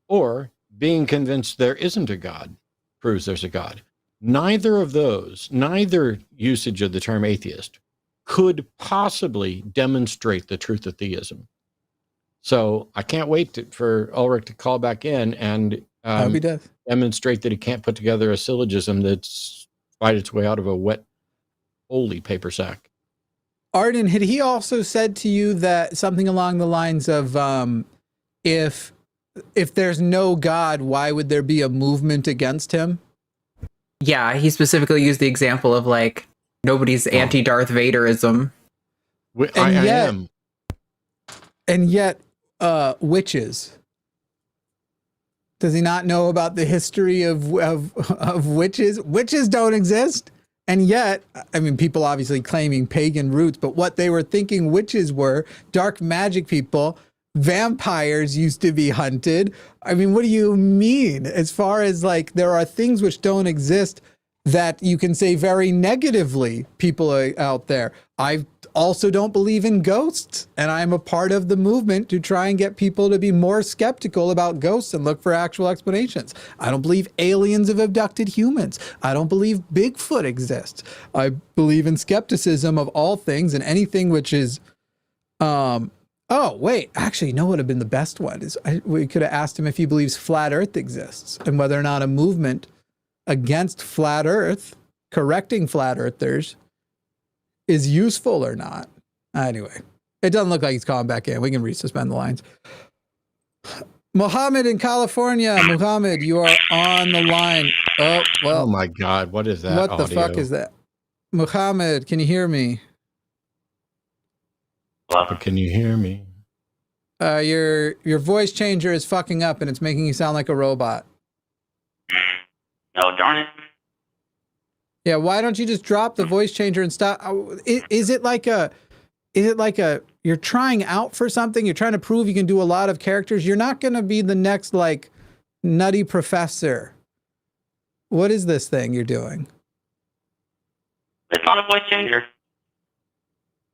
or being convinced there isn't a God proves there's a God. Neither of those, neither usage of the term atheist could possibly demonstrate the truth of theism. So I can't wait for Ulrich to call back in and demonstrate that he can't put together a syllogism that's fight its way out of a wet, holy paper sack. Arden, had he also said to you that something along the lines of, if there's no God, why would there be a movement against him? Yeah, he specifically used the example of like nobody's anti-Darth Vaderism. I am. And yet, witches. Does he not know about the history of witches? Witches don't exist. And yet, I mean, people obviously claiming pagan roots, but what they were thinking witches were dark magic people. Vampires used to be hunted. I mean, what do you mean? As far as like, there are things which don't exist that you can say very negatively, people are out there. I also don't believe in ghosts, and I'm a part of the movement to try and get people to be more skeptical about ghosts and look for actual explanations. I don't believe aliens have abducted humans. I don't believe Bigfoot exists. I believe in skepticism of all things, and anything which is oh, wait, actually, you know what would have been the best one is we could have asked him if he believes flat Earth exists and whether or not a movement against flat Earth, correcting flat Earthers, is useful or not. Anyway, it doesn't look like he's calling back in. We can resuspend the lines. Mohammed in California. Mohammed, you are on the line. Oh, well. Oh my God, what is that? What audio? the fuck is that? Mohammed, can you hear me? Can you hear me? Your voice changer is fucking up and it's making you sound like a robot. Oh, darn it. Yeah, why don't you just drop the voice changer and stop? Is it like a, you're trying out for something? You're trying to prove you can do a lot of characters? You're not going to be the next, like, nutty professor. What is this thing you're doing? It's not a voice changer.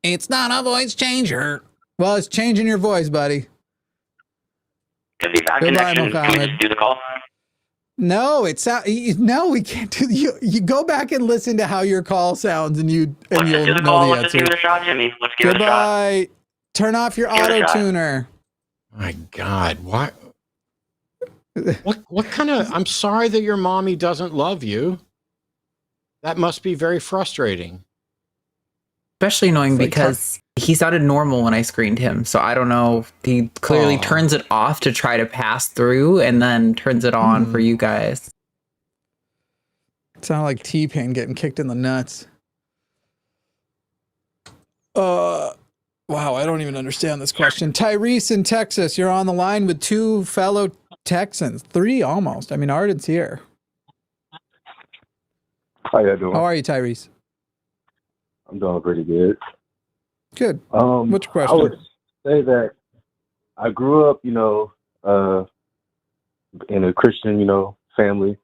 It's not a voice changer. Well, it's changing your voice, buddy. Could be bad Goodbye, connection. Can we Mohammed. just do the call? No, no, we can't do you go back and listen to how your call sounds and you'll Let's just do the know call. the Let's just answer. give it a shot, Jimmy. Let's give it a shot. Goodbye. Turn off your Give it a auto shot. tuner. My God, why? What kind of? I'm sorry that your mommy doesn't love you. That must be very frustrating. Especially annoying It's like because he sounded normal when I screened him. So I don't know. He clearly Aw. turns it off to try to pass through and then turns it on for you guys. It sounded like T-Pain getting kicked in the nuts. Wow, I don't even understand this question. Tyrese in Texas, you're on the line with two fellow Texans. Three almost. I mean, Arden's here. How you doing? How are you, Tyrese? I'm doing pretty good. Good. What's your I question? would say that I grew up, in a Christian, family.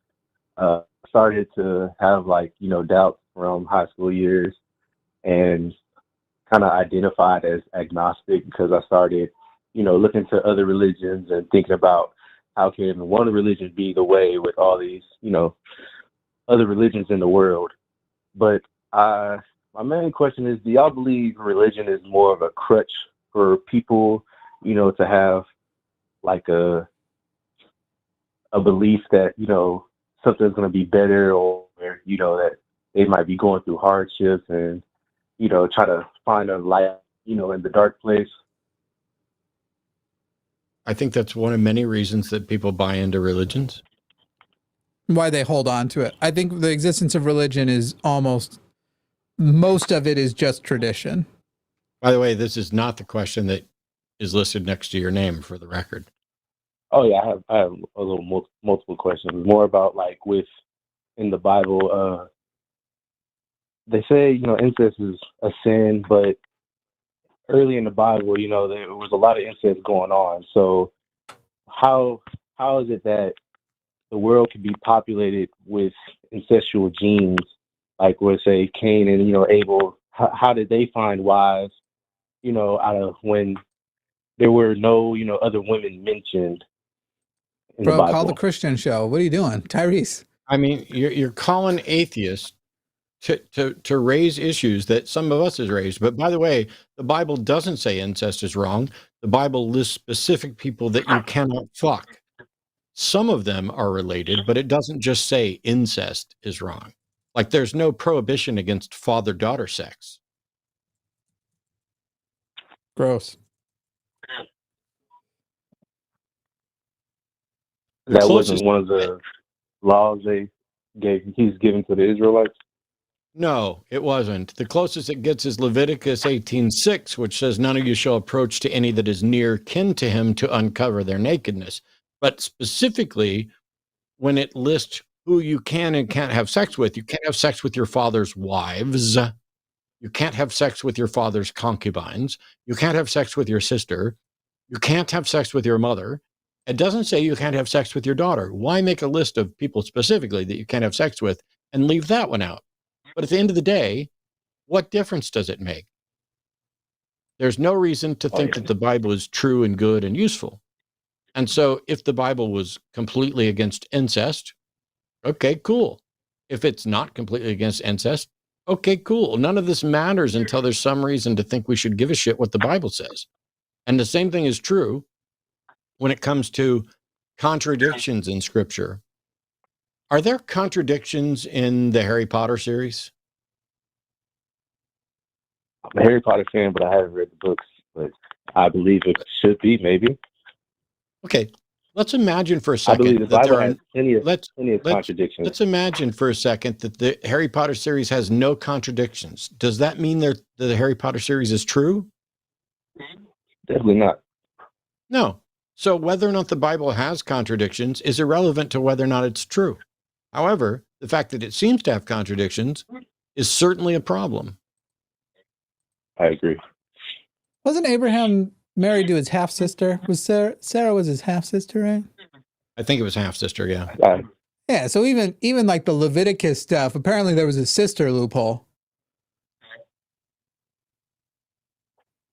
Started to have doubts from high school years and kind of identified as agnostic because I started, looking to other religions and thinking about how can one religion be the way with all these, other religions in the world. But my main question is, do y'all believe religion is more of a crutch for people, to have like a belief that, something's going to be better or, that they might be going through hardships and, try to find a light, in the dark place? I think that's one of many reasons that people buy into religions. Why they hold on to it. I think the existence of religion is most of it is just tradition. By the way, this is not the question that is listed next to your name, for the record. Oh yeah, I have a little multiple questions. More about in the Bible, they say incest is a sin, but early in the Bible, there was a lot of incest going on. So how is it that the world can be populated with incestual genes, like where say Cain and Abel? How did they find wives? Out of when there were no other women mentioned in the Bro, Bible. call the Christian show. What are you doing? Tyrese. I mean, you're calling atheists to raise issues that some of us has raised. But by the way, the Bible doesn't say incest is wrong. The Bible lists specific people that you cannot fuck. Some of them are related, but it doesn't just say incest is wrong. Like there's no prohibition against father-daughter sex. Gross. That wasn't one of the laws they he's given to the Israelites? No, it wasn't. The closest it gets is Leviticus 18:6, which says, "None of you shall approach to any that is near kin to him to uncover their nakedness." But specifically, when it lists who you can and can't have sex with, you can't have sex with your father's wives. You can't have sex with your father's concubines. You can't have sex with your sister. You can't have sex with your mother. It doesn't say you can't have sex with your daughter. Why make a list of people specifically that you can't have sex with and leave that one out? But at the end of the day, what difference does it make? There's no reason to think that the Bible is true and good and useful. And so if the Bible was completely against incest, okay, cool. If it's not completely against incest, okay, cool. None of this matters until there's some reason to think we should give a shit what the Bible says. And the same thing is true when it comes to contradictions in Scripture. Are there contradictions in the Harry Potter series? I'm a Harry Potter fan, but I haven't read the books. But I believe it should be, maybe. Okay, let's imagine for a second. I believe the Bible has plenty of contradictions. Let's imagine for a second that the Harry Potter series has no contradictions. Does that mean that the Harry Potter series is true? Definitely not. No. So whether or not the Bible has contradictions is irrelevant to whether or not it's true. However, the fact that it seems to have contradictions is certainly a problem. I agree. Wasn't Abraham married to his half sister? Was Sarah was his half sister, right? I think it was half sister, yeah. Yeah, so even like the Leviticus stuff, apparently there was a sister loophole.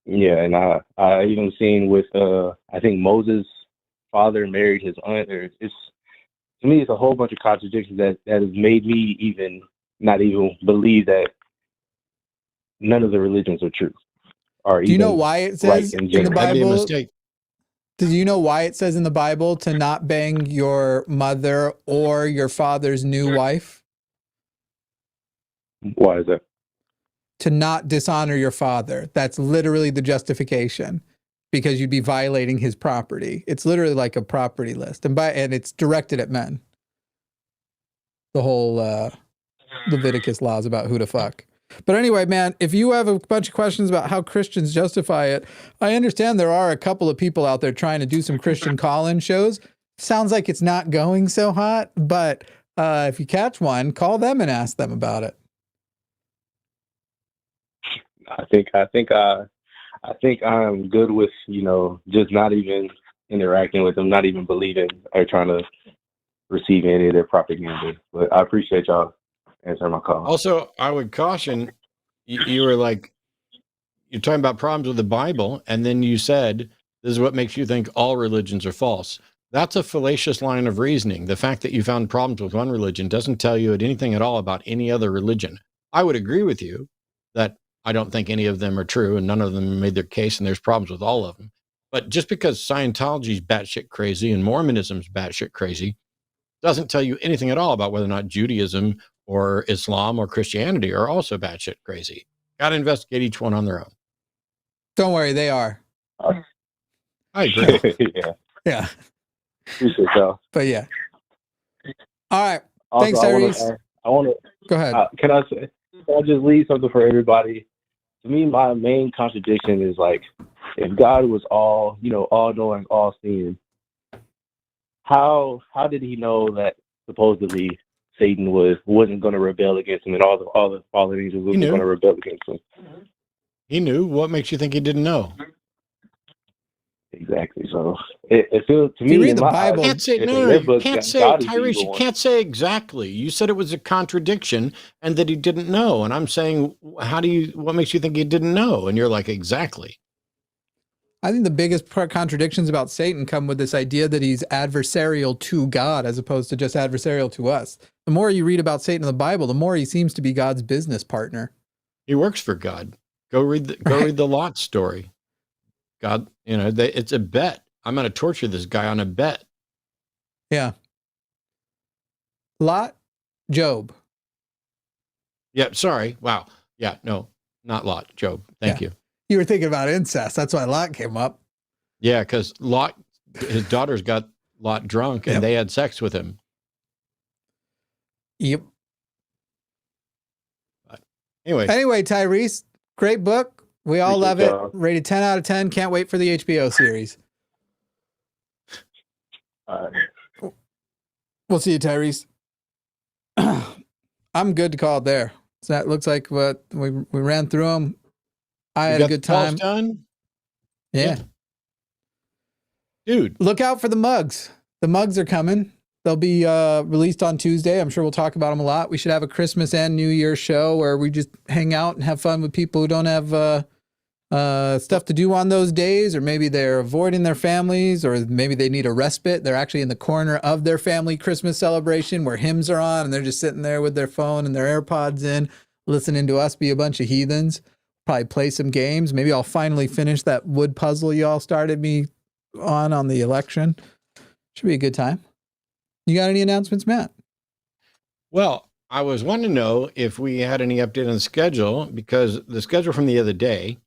Yeah, and I even seen with I think Moses' father married his aunt. It's, to me, it's a whole bunch of contradictions that has made me even not even believe that none of the religions are true. Do you know why it says in the Bible? Do you know why it says in the Bible to not bang your mother or your father's new wife? Why is that? To not dishonor your father. That's literally the justification, because you'd be violating his property. It's literally like a property list, and it's directed at men. The whole Leviticus laws about who to fuck. But anyway, man, if you have a bunch of questions about how Christians justify it, I understand there are a couple of people out there trying to do some Christian call-in shows. Sounds like it's not going so hot, but if you catch one, call them and ask them about it. I think I'm good with, just not even interacting with them, not even believing or trying to receive any of their propaganda. But I appreciate y'all answering my call. Also, I would caution, you were like, you're talking about problems with the Bible, and then you said, this is what makes you think all religions are false. That's a fallacious line of reasoning. The fact that you found problems with one religion doesn't tell you anything at all about any other religion. I would agree with you that I don't think any of them are true, and none of them made their case, and there's problems with all of them. But just because Scientology's batshit crazy and Mormonism's batshit crazy doesn't tell you anything at all about whether or not Judaism or Islam or Christianity are also batshit crazy. Got to investigate each one on their own. Don't worry, they are. I agree. Yeah. Appreciate y'all. But yeah. All right. Also, thanks, Tyrese. I want to go ahead. Can I just leave something for everybody? To me, my main contradiction is like, if God was all knowing, all seeing, how did he know that supposedly Satan wasn't going to rebel against him, and all the fallen angels wasn't going to rebel against him? He knew. What makes you think he didn't know? Exactly. So it feels to me. You read the Bible. You can't say You can't say, Tyrese. You can't say exactly. You said it was a contradiction and that he didn't know. And I'm saying, what makes you think he didn't know? And you're like, exactly. I think the biggest contradictions about Satan come with this idea that he's adversarial to God as opposed to just adversarial to us. The more you read about Satan in the Bible, the more he seems to be God's business partner. He works for God. Go read the Lot story. God, it's a bet. I'm going to torture this guy on a bet. Yeah. Lot, Job. Yeah, sorry. Wow. Yeah, no, not Lot, Job. Thank you. You were thinking about incest. That's why Lot came up. Yeah, because Lot, his daughters got Lot drunk and they had sex with him. Yep. Anyway, Tyrese, great book. We all love it. Rated 10 out of 10. Can't wait for the HBO series. We'll see you, Tyrese. I'm good to call it there. So that looks like what we ran through them. I had a good time. Done? Yeah. Dude. Look out for the mugs. The mugs are coming. They'll be released on Tuesday. I'm sure we'll talk about them a lot. We should have a Christmas and New Year show where we just hang out and have fun with people who don't have stuff to do on those days, or maybe they're avoiding their families, or maybe they need a respite. They're actually in the corner of their family Christmas celebration where hymns are on and they're just sitting there with their phone and their AirPods in, listening to us be a bunch of heathens. Probably play some games. Maybe I'll finally finish that wood puzzle y'all started me on the election. Should be a good time. You got any announcements, Matt? Well, I was wanting to know if we had any update on the schedule, because the schedule from the other day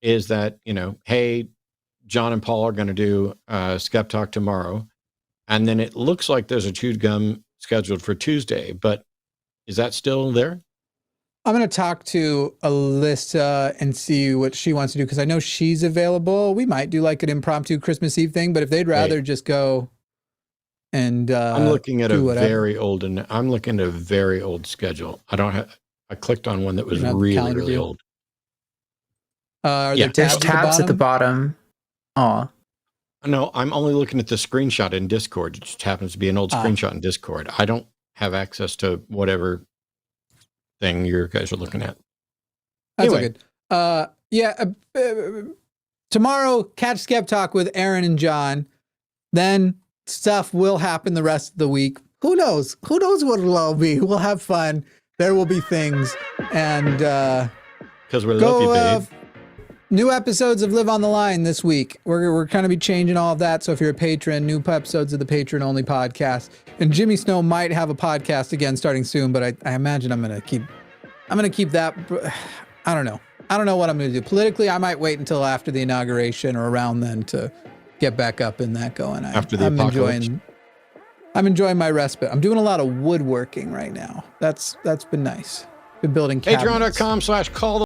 is that, hey, John and Paul are going to do Skeptalk tomorrow. And then it looks like there's a Chewed Gum scheduled for Tuesday, but is that still there? I'm going to talk to Alyssa and see what she wants to do, because I know she's available. We might do like an impromptu Christmas Eve thing, but if they'd rather just go and I'm looking at a very old schedule. I clicked on one that was really old. Are there's tabs at the bottom. Oh. No, I'm only looking at the screenshot in Discord. It just happens to be an old screenshot in Discord. I don't have access to whatever thing you guys are looking at. That's anyway. Good. Tomorrow, catch Skeptalk with Aron and John. Then stuff will happen the rest of the week. Who knows? Who knows what it'll all be? We'll have fun. There will be things. And because we love you, babe. New episodes of Live on the Line this week. We're kind of be changing all of that. So if you're a patron, new episodes of the patron only podcast. And Jimmy Snow might have a podcast again starting soon, but I imagine I'm gonna keep that. I don't know. I don't know what I'm gonna do. Politically, I might wait until after the inauguration or around then to get back up in that going. After the apocalypse. I'm enjoying my respite. I'm doing a lot of woodworking right now. That's been nice. Been building cabinets. Patreon.com/call